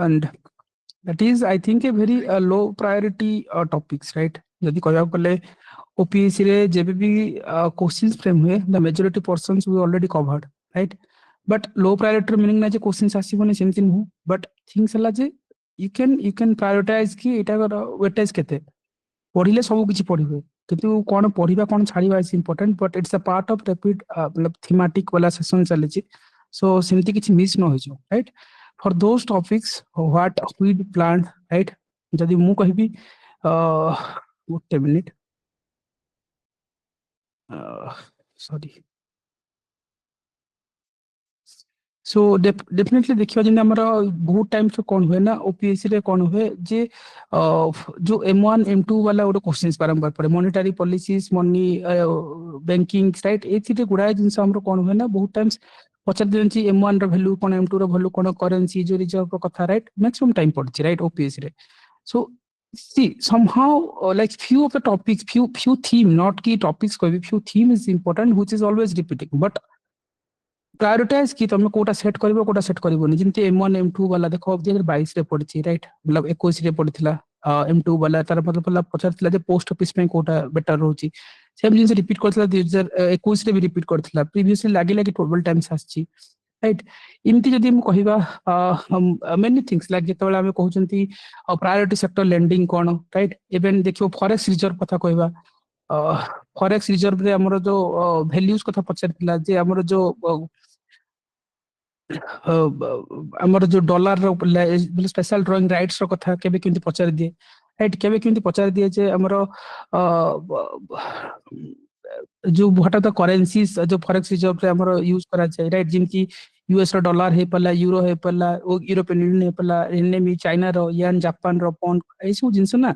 and that is I think a very low priority topics, right? जदि कहया कले OPSC रे जेबे भी क्वेश्चंस फ्रेम हुए the majority portions we already covered, right? But low priority meaning ना जे questions आसीबोनी सेमति नु, but things हला जे you can prioritize कि एटा वेटेज केते पढिले सब किछि पढि हुए, किंतु कोन पढिबा कोन छाडिबा is important, but it's a part of rapid मतलब थीमेटिक वाला सेशन चले छी, सो सेमति किछि मिस न होय जो, right? For those topics what we plan, right? जदि मु कहिबी ଗୋଟେ मिनिट सॉरी सो डेफिनेटली देखियो जे हमर बहुत टाइम से कोन हुए ना ओपीएससी रे कोन हुए जे जो M1 M2 वाला ओडो क्वेश्चंस बारंबार पड़े, monetary policies, money banking, right? एथिरे गुडा जिंस हमरो कोन हुए ना बहुत टाइम्स पचार देंची M1 रो वैल्यू कोन, M2 रो वैल्यू कोन, करेंसी जो रिजर्व रो कथा, राइट? मैक्सिमम टाइम पड़ची, राइट? ओपीएससी रे so see somehow like few of the topics, few theme, not key topics, कोई भी few theme is important which is always repeating, but prioritise कि तुम कोटा सेट करिवो quota set करिवोनी, जेंति M1 M2 वाला देखो 2022 रे पड़ची, राइट? मतलब 21 रे पड़थिला M2 वाला तार मतलब पचारथिला जे पोस्ट ऑफिस पे कोटा बेटर रहउची, सेम जिंस रिपीट करथिला 2021 रे भी रिपीट करथिला, प्रीवियसली लागिला कि 12 टाइम्स आछि, राइट? इमति जदि हम कहिबा मेनी थिंग्स लाइक जेतबेला हम कहउचंती प्रायोरिटी सेक्टर लेंडिंग कोन, राइट? इवन देखियो फॉरेक्स रिजर्व कथा कहिबा, फॉरेक्स रिजर्व रे हमरो जो वैल्यूज कथा पचारथिला जे हमरो जो हमर जो डॉलर रो स्पेशल ड्राइंग राइट्स रो कथा केबे केमति पचार दिए, राइट? केबे केमति पचार दिए जे हमर जो व्हाट आर द करेंसीज जो फॉरेक्स रिजर्व रे हमर यूज करा जाय, राइट? जिनकी यूएस रो डॉलर हे पला, यूरो हे पला, यूरोपियन यूनियन हे पला, रेनमी चाइना रो, येन जापान रो पॉन्ड, ए सब जिंस ना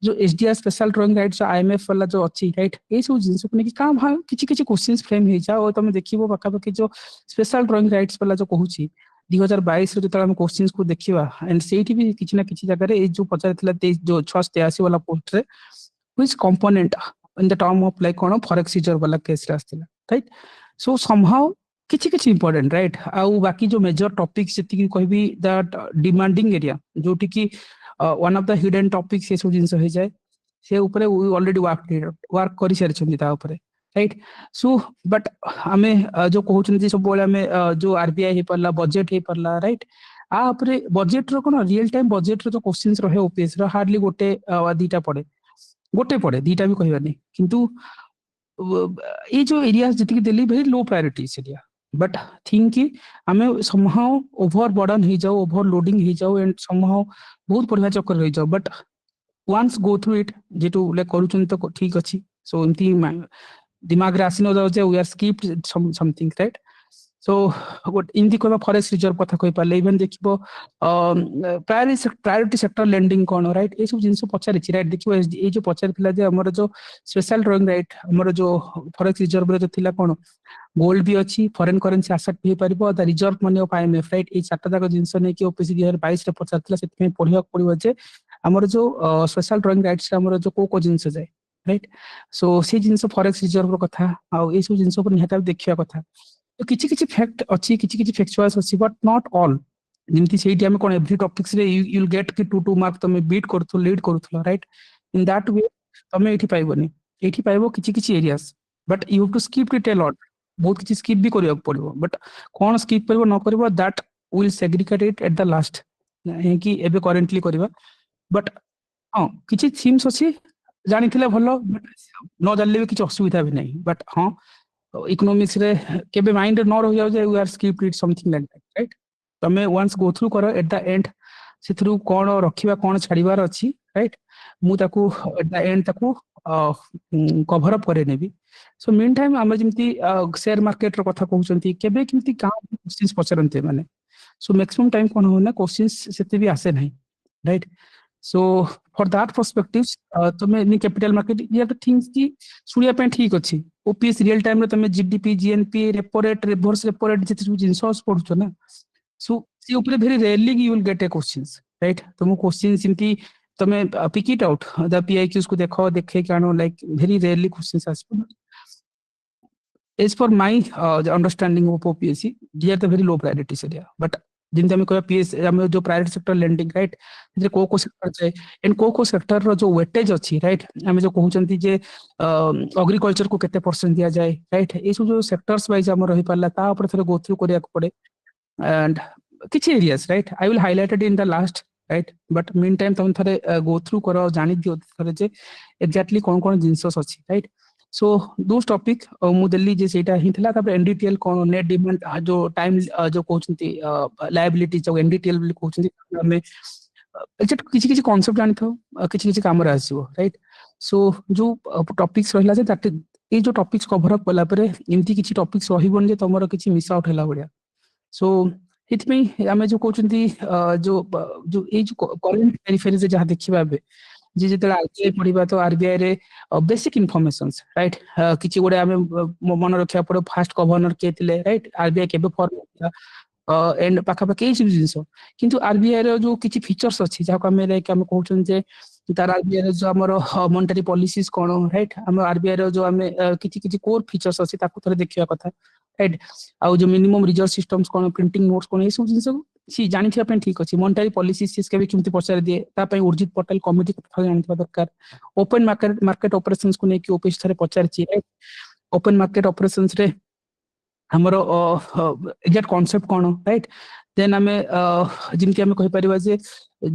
जो SDR special drawing rights IMF वाला जो अच्छी, राइट? ए सब जिंस को कि का भा किछि किछि क्वेश्चंस फ्रेम हे जा और तुम देखिबो बाका बाकी जो स्पेशल ड्राइंग राइट्स वाला जो कहूची 2022 रे जतरा हम क्वेश्चंस को देखिबा, एंड सेठी भी किछि ना किछि जगह रे ए जो पचारथिला जो 683 वाला पोस्ट रे which component in the term of like cone forex reserve वाला केस रे आस्थिला, राइट? सो somehow किछि किछि इंपोर्टेंट, राइट? आउ बाकी जो मेजर टॉपिक्स जति कि कहबी दैट डिमांडिंग एरिया जोटी कि one of the hidden topics से सब जिंस हो जाय, से ऊपर वी ऑलरेडी वर्क करि सारि छथि ता ऊपर, राइट? सो बट हमें जो कहउछन जे सब बोले हमें जो आरबीआई हे परला, बजट हे परला, राइट? आ ऊपर बजट रो कोन रियल टाइम बजट रो जो क्वेश्चंस रहे ओपीएस रो हार्डली गोटे दीटा पड़े दीटा भी कहबानी, किंतु ये जो एरिया जति कि Delhi very low priorities area, but think कि हमें समहाउ ओवर बर्डन हो जाओ, ओवरलोडिंग हो जाओ, एंड समहाउ बहुत पढ़िया चक्कर रह जाओ, but once go through it जेटू लाइक करूछन तो ठीक अछि, सो एमती दिमाग रे आसी न जाओ जे we are skipped something, right? So इनती कहबा फॉरेक्स रिजर्व कथा कहि पाले, इवन देखिबो प्रायोरिटी सेक्टर लेंडिंग कोन, राइट? ए सब जिंस पचारि छि, राइट? देखिबो ए जो पचारिथिला जे हमर जो स्पेशल ड्राइंग राइट हमर जो फॉरेक्स रिजर्व रे जो थिला कोन गोल्ड भी अच्छी, फॉरेन करेंसी एसेट भी पारिबो, the reserve money of IMF, right? ए चारटा जाक जिंस नै कि ओपीसी 2022 रे पचारथिला, सेति में पढिया पड़िबो जे हमर जो स्पेशल ड्राइंग राइट्स हमर जो को जिंस जाय, राइट? सो से जिंस फॉरेक्स रिजर्व रो कथा आ ए सब जिंस पर निहाता देखिया कथा, तो किछि किछि फैक्ट अच्छी, किछि किछि फैक्चुअल्स अच्छी, बट नॉट ऑल। जेमति सेठी हम कोन एवरी टॉपिक्स रे यू विल गेट कि 2 मार्क तमे बीट करथु, लीड करथु, राइट? इन दैट वे तमे एठी पाइबोनी, एठी पाइबो किछि किछि areas, but you have to skip it a lot, बहुत किछि स्किप भी करिया पड़िबो, बट कोन स्किप करबो न करबो that will segregate it at the last, है कि एबे करेंटली करबा, बट हां किछि थीम्स अछि जानिथिले भलो, बट न जानले भी किछि असुविधा भी नहीं, बट हां इकोनॉमिक्स रे केबे माइंड न रह जाउ जे we are skip it something like that, right? तमे वंस गो थ्रू करो एट द एंड से थ्रू कोन रखिबा कोन छाड़ीबार अछि, राइट? मु ताकू एट द एंड ताकू कवर अप करे नेबी। सो मीन टाइम हम जेमती शेयर मार्केट रो कथा कहउचंती केबे केमती का क्वेश्चंस पचरंते माने, सो मैक्सिमम टाइम कोन हो ना क्वेश्चंस सेते भी आसे नहीं, right? So for that perspectives तमे नी कैपिटल मार्केट ये तो थिंग्स की सुनिया पे ठीक अछि, ओपीएस रियल टाइम रे तमे GDP, GNP, repo rate, reverse repo rate जति जिंस पढुछो ना, सो सी ऊपर very rarely you will get A questions, right? तुम क्वेश्चंस सिंपली तमे पिक इट आउट द पीआईक्यूज को देखो, देखे कानो लाइक वेरी रेयरली क्वेश्चंस आसो, as per my understanding of OPSC, they are the very low priorities area, but जिनते हमें कहबा PS हम जो प्राइवेट सेक्टर लेंडिंग राइट जे को सेक्टर जाए एंड को सेक्टर रो जो वेटेज अछि राइट हमें जो कहउचंती जे एग्रीकल्चर को केते परसेंट दिया जाए राइट ए सब जो सेक्टर्स वाइज हम रही पाला ता ऊपर थोड़ा गो थ्रू करिया पड़े एंड किछि areas right I will highlight it in the last right but mean time तुम थरे गो थ्रू करो जानि दियो थरे जे एग्जैक्टली कोन जिंसस अछि राइट सो दोस टॉपिक मु दिल्ली जे सेटा ही थिला तापर एनडीटीएल कोन नेट डिमांड जो टाइम जो कहउचंती लायबिलिटी जो एनडीटीएल बिल कहउचंती हमें एग्जैक्ट किछि कांसेप्ट जानि थो किछि काम रे आसीबो राइट सो जो टॉपिक्स रहिला जे दैट ए जो टॉपिक्स कवर अप कला परे इमती किछि टॉपिक्स रहिबोन जे तमरो किछि मिस आउट हैला बडिया सो इतमें आमे जो कहउचंती जो ए जो करेंट पेरिफेरी जे जहा देखिबा बे जे जेते आरबीआई पढिबा तो आरबीआई रे बेसिक इन्फॉर्मेशंस राइट किछि गोडे आमे मन रखिया पड़ो फास्ट गवर्नर के थिले राइट आरबीआई केबे फॉर्म एंड पाखा पाखी ए जिंस किंतु आरबीआई रो जो किछि फीचर्स अछि जाको आमे लाइक आमे कहउचन जे तार आरबीआई रो जो हमर मॉनेटरी पॉलिसीज कोन राइट हम आरबीआई रो जो आमे किछि कोर फीचर्स अछि ताको थरे देखिया कथा राइट आउ जो मिनिमम रिजर्व सिस्टम्स कोन प्रिंटिंग नोट्स कोन ए सब जिंस सी जानि थिया पे ठीक अछि मॉनेटरी पॉलिसी सिस के भी किमति पचार दिए ता पे उर्जित पटेल कमिटी कथा जानि थिया दरकार ओपन मार्केट ऑपरेशंस को नेकी ओपीएस थरे पचार छि राइट ओपन मार्केट ऑपरेशंस रे हमरो एग्जैक्ट कांसेप्ट कोन राइट देन हमें जिनके हमें कहि परिबा जे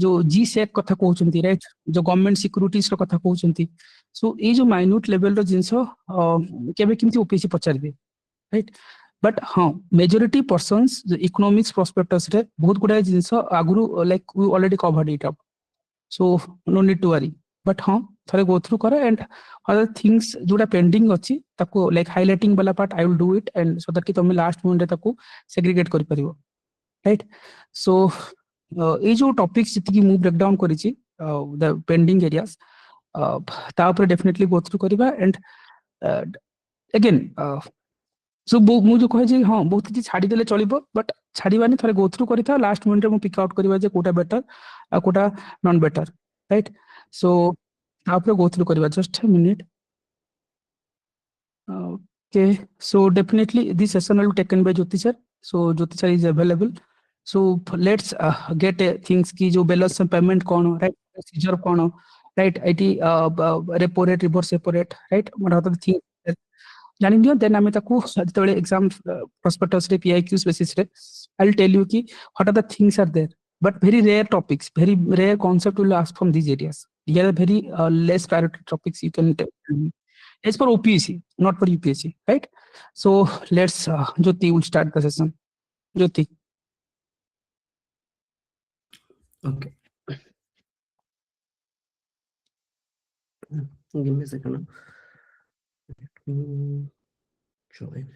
जो जी सेक कथा कहउचंती राइट जो गवर्नमेंट सिक्युरिटीज रो कथा कहउचंती सो ए जो माइन्यूट लेवल रो जिंस केबे किमति ओपीएस पचार दे राइट बट हाँ मेजोरिटी पर्सन्स इकोनॉमिक्स प्रोस्पेक्टस रे बहुत गुडा जिंस आगुरु like we already covered it up so no need to worry but हाँ थरे गो थ्रू करो एंड अदर थिंग्स जोटा पेंडिंग अछि ताको लाइक हाइलाइटिंग वाला part I will do it and so that कि तुम लास्ट मोमेंट रे ताको सेग्रीगेट करि परिबो राइट सो ए जो टॉपिक्स जति कि मु ब्रेक डाउन करिछि द पेंडिंग एरियाज ता ऊपर डेफिनेटली गो थ्रू करबा एंड अगेन सो मु जो कहे जे हाँ बहुत किछि छाडी देले चलिबो बट छाडीबानी थरे गो थ्रू करिथा लास्ट मोमेंट रे मु पिक आउट करबा जे कोटा बेटर आ कोटा नॉन बेटर राइट सो आप गो थ्रू करबा just a minute okay so definitely this session will be taken by Jyoti sir so Jyoti sir is available so let's get things ki jo balance payment kon right procedure kon right it repo rate reverse repo rate right what are the things जानि दियो then आमे ताकू जतबेले exam prospectus रे PYQs basis रे I will tell you कि what are the things are there but very rare topics very rare concept will ask from these areas here are very less priority topics you can as for OPSC not for UPSC right so let's Jyoti will start the session Jyoti okay give me a second join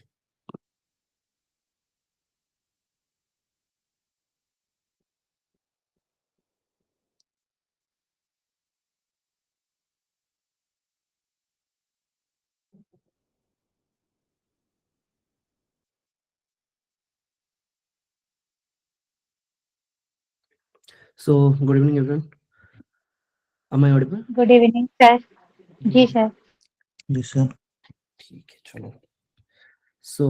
so good evening everyone am I audible good evening sir ji sir ji sir ठीक है चलो so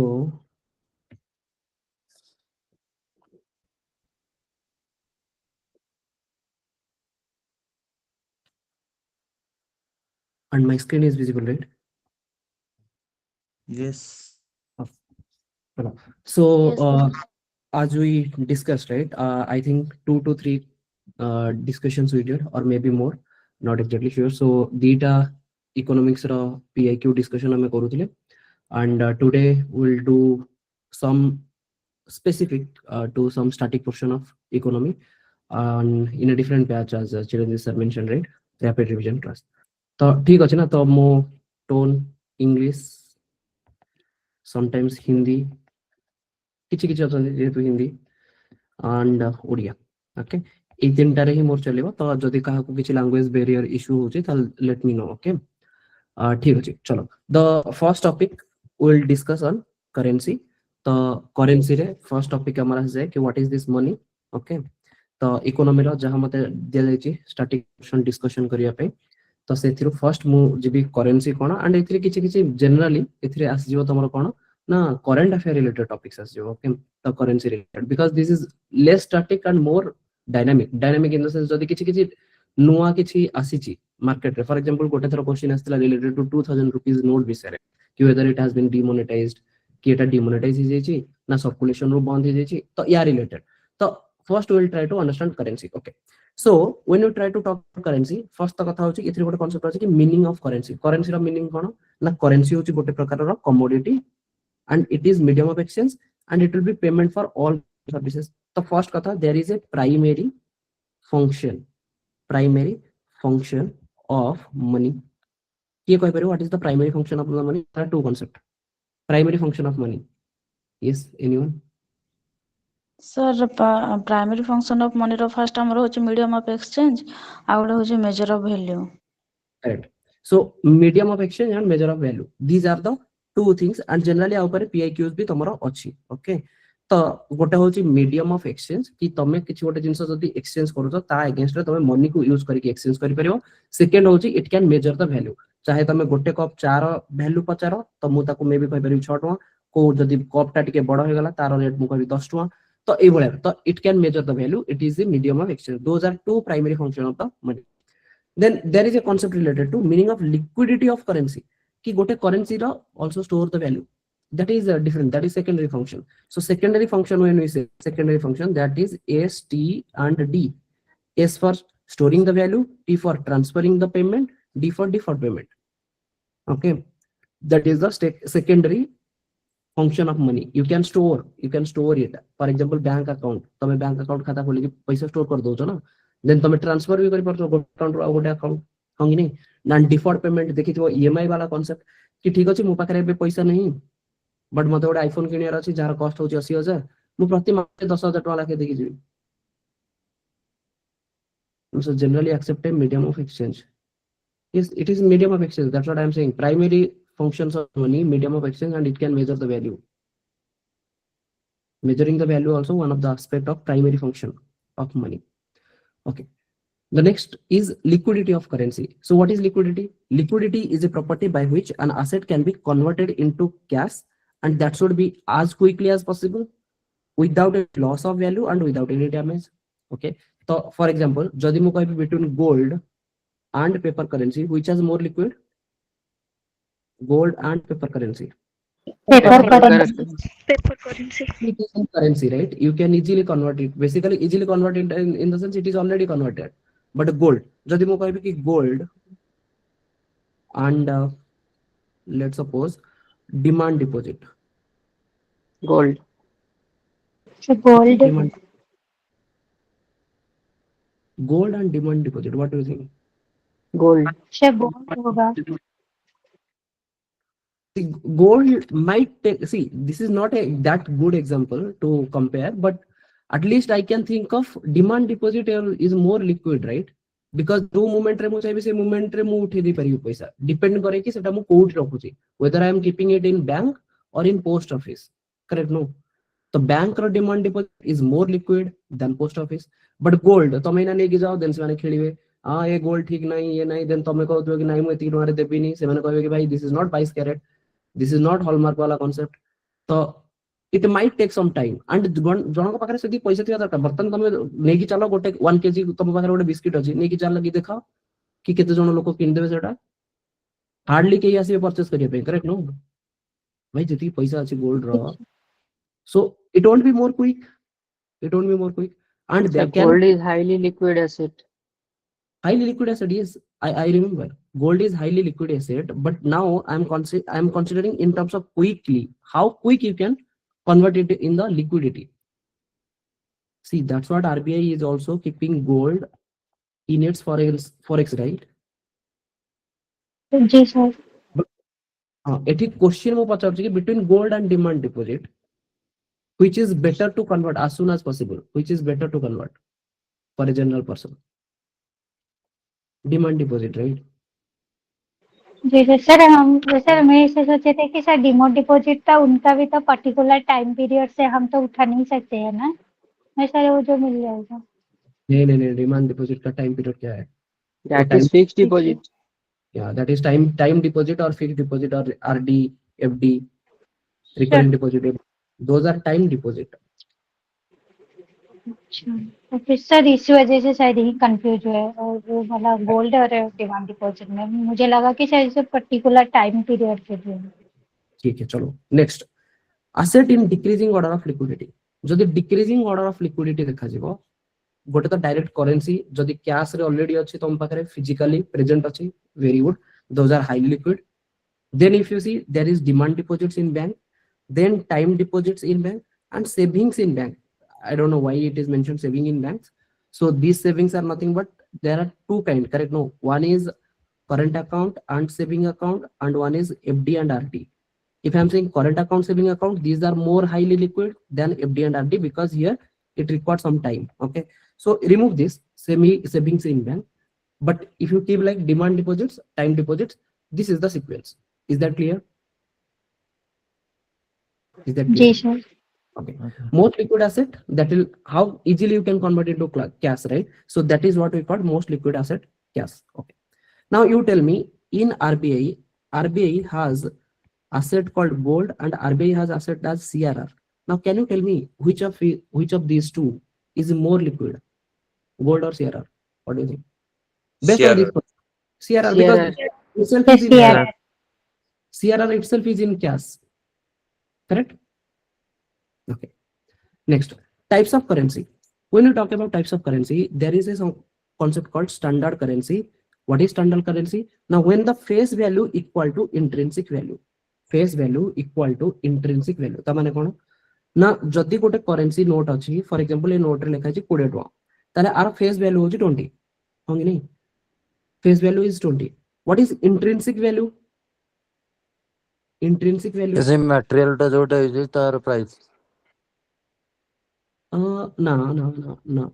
and my screen is visible right yes so Yes, as we discussed right I think 2 to 3 discussions we did or maybe more not exactly sure so data economics ra PIQ discussion ame karuthile and today we'll do some specific to some static portion of economy in a different batch as Chiranjeev sir mentioned right rapid revision class तो ठीक अछि ना तो मो tone English sometimes Hindi किछि किछि अछन जेतु Hindi and Odia okay ए तीनटा रे ही मोर चलेबो तो जदी काहा को किछि लैंग्वेज बैरियर इशू होछि त लेट मी नो ओके ठीक अछि चलो the first topic will discuss on currency तो करेंसी रे फर्स्ट टॉपिक हमरा जे कि what is this money okay तो इकोनॉमी रो जहां मते दे जाय छि स्टैटिक पोर्शन डिस्कशन करिया पे तो से थ्रू फर्स्ट मु जिबी करेंसी कोन एंड एथरे किछि किछि जनरली एथरे आस जिवो तमरो कोन ना current affair related topics as jo, okay, the currency related, because this is less static and more dynamic in the sense jodi kichi नुआ किछि आसीची market रे, for example गोटे thorough question आस्थिला related to 2000 rupees note विषय रे कि whether it has been demonetized कि एटा demonetize हो जायछि ना circulation रो बंद हो जायछि, तो या related. तो first we will try to understand currency. Okay, so when you try to talk currency, first तो कथा होछि एथि गोटे concept अछि कि meaning of currency. Currency row meaning कोन ना, currency होछि गोटे प्रकार रो commodity and it is medium of exchange and it will be payment for all services. The first kata, there is a primary function of money. What is the primary function of the money? There are two concepts. Primary function of money. Yes, anyone? Sir, primary function of money ro first amaro hoche medium of exchange, agoda hoche measure of value. Correct. So medium of exchange and measure of value, these are the two things, and generally our PIQs भी तमरो अछि. Okay, तो गोटे होची medium of exchange कि तमे किछि गोटे जिंस जदी exchange करू तो ता against रे तमे money को use करके exchange करि परियो. Second होची it can measure the value. चाहे तमे गोटे कप चार value पचारो तो मु ताको मे भी कहि परियो 6 टका, को जदी कप टा टिके बड़ हो गेला तार रेट मु कहि 10 टका, तो ए भले तो it can measure the value. It is the medium of exchange. Those are two primary function of the money. Then there is a concept related to meaning of liquidity of currency. कि गोटे currency रा also store the value. That is different. That is secondary function. So secondary function, when we say secondary function, that is S, T, and D. S for storing the value, T for transferring the payment, D for deferred payment. Okay, that is the secondary function of money. You can store it. For example, bank account. तमे bank account खाता खोली कि पैसा store कर दो ना. Then तमे transfer भी करि परतो गोटे account रो गोटे account. हंगी नहीं. ना deferred payment देखि थो EMI वाला concept कि ठीक अछि मो पाखरे बे पैसा नहीं, बट मते गोटे आईफोन किनियार अछि जार कॉस्ट होछि 80,000, मु प्रति मासे 10,000 टका लाखे देखि जिवि. So generally accept a medium of exchange. Yes, it is medium of exchange. That's what I am saying. Primary functions of money, medium of exchange, and it can measure the value. Measuring the value also one of the aspect of primary function of money. Okay. The next is liquidity of currency. So what is liquidity? Liquidity is a property by which an asset can be converted into cash, and that should be as quickly as possible without a loss of value and without any damage. Okay. So for example, jodi mu kaibi between gold and paper currency, which has more liquid? Gold and paper currency. Paper currency. It is a currency, right? You can easily convert it. Basically, easily convert it in the sense it is already converted. But gold, jodi mo kaibi ki gold and let's suppose demand deposit. Gold. So gold. Gold and demand deposit. What do you think? Gold. So gold होगा. See, gold might take. See, this is not that good example to compare, but at least I can think of demand deposit is more liquid, right? Because जो moment रे मु चाहिए से moment रे मु उठे दी परियो पैसा. Depend करे कि सेटा मु code रखुची. Whether I am keeping it in bank or in post office. Correct? No. तो बैंक रो demand deposit is more liquid than post office. But gold तमे ना लेके जाओ देन से माने खेलिबे. हाँ ये गोल्ड ठीक नहीं ये नहीं, देन तमे कहतो कि नहीं मु एति टका रे देबी नहीं, से माने कहबे कि भाई this is not 22 carat. This is not hallmark वाला concept. तो it might take some time. And जनक पाखरे सेति पैसा थिया दरकार. बर्तन तमे नेकी चलो गोटे 1 kg तम पाखरे गोटे बिस्किट अछि नेकी चाल लगी देखाओ कि केते जण लोक किन देबे सेटा. हार्डली केही आसीबे परचेस करिया पे. करेक्ट नो भाई जति पैसा अछि गोल्ड रो. So it won't be more quick. And there gold is highly liquid asset. Highly liquid asset, yes. I remember gold is highly liquid asset, but now I'm considering in terms of quickly, how quick you can convert it in the liquidity. See, that's what RBI is also keeping gold in its forex, right? Yes, sir. It is question between gold and demand deposit, which is better to convert as soon as possible, which is better to convert for a general person. Demand deposit, right? जी sir मैं ऐसे सोचे थे कि sir demote deposit था उनका भी तो पर्टिकुलर टाइम पीरियड से हम तो उठा नहीं सकते हैं ना. मैं सर वो जो मिल जाएगा. नहीं डिमांड डिपॉजिट का टाइम पीरियड क्या है? That is fixed deposit. Yeah, that is time deposit or fixed deposit or RD, FD. recurrent deposit, those are time deposit. अच्छा, तो फिर सर इस वजह से शायद ही कंफ्यूज हुए और वो वाला गोल्ड और डिमांड डिपॉजिट में मुझे लगा कि शायद से पर्टिकुलर टाइम पीरियड के लिए। ठीक है, चलो next, asset in decreasing order of liquidity. जदि decreasing order of liquidity देखा जीवो, गोटे तो डायरेक्ट करेंसी जदि कैश रे ऑलरेडी अछि तुम पाखरे फिजिकली प्रेजेंट अछि, very good, those are highly liquid. Then if you see there is demand deposits in bank, then time deposits in bank and savings in bank. I don't know why it is mentioned saving in banks. So these savings are nothing but there are two kind, correct? No, one is current account and saving account and one is FD and RD. If I'm saying current account, saving account, these are more highly liquid than FD and RD because here it requires some time. Okay, so remove this savings in bank. But if you keep like demand deposits, time deposits, this is the sequence. Is that clear? Is that clear? जी sir. Okay. Most liquid asset, that will how easily you can convert into cash, right? So that is what we call most liquid asset, cash. Okay. Now you tell me in RBI has asset called gold and RBI has asset as CRR. Now can you tell me which of these two is more liquid, gold or CRR? What do you think? Based on this, CRR, because itself is in cash. CRR itself is in cash, correct? Okay. Next, types of currency. When you talk about types of currency, there is a concept called standard currency. What is standard currency? Now, when the face value equal to intrinsic value, face value equal to intrinsic value. ता माने कोन ना जदी गोटे currency note अछि, for example, A note रे लिखा अछि 20 टका, ताले आर face value होछि 20, होंगे नहीं? Face value is 20. What is intrinsic value? Intrinsic value is material टा जोटा is तार price. ना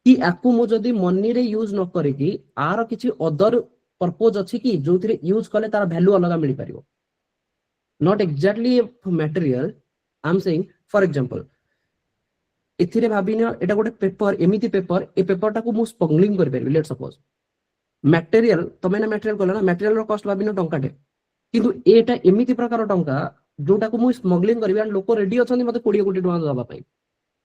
कि आपको मो जदी मनी रे यूज न करे कि आर किछि अदर पर्पस अछि कि जोथिरे यूज कले तार वैल्यू अलग मिल परियो, not exactly a material. I'm saying for example इथिरे भाबिनो एटा गोटे पेपर, एमिति पेपर, ए पेपर टाको मु स्मगलिंग कर परबी, लेट सपोज मटेरियल तमे ना मटेरियल कला ना, मटेरियल रो कॉस्ट भाबिनो टंकाटे, किंतु एटा एमिति प्रकार टंका जोटा को मु स्मगलिंग करबी एंड लोक रेडी अछन मते 20 कोटी टका दबा पई,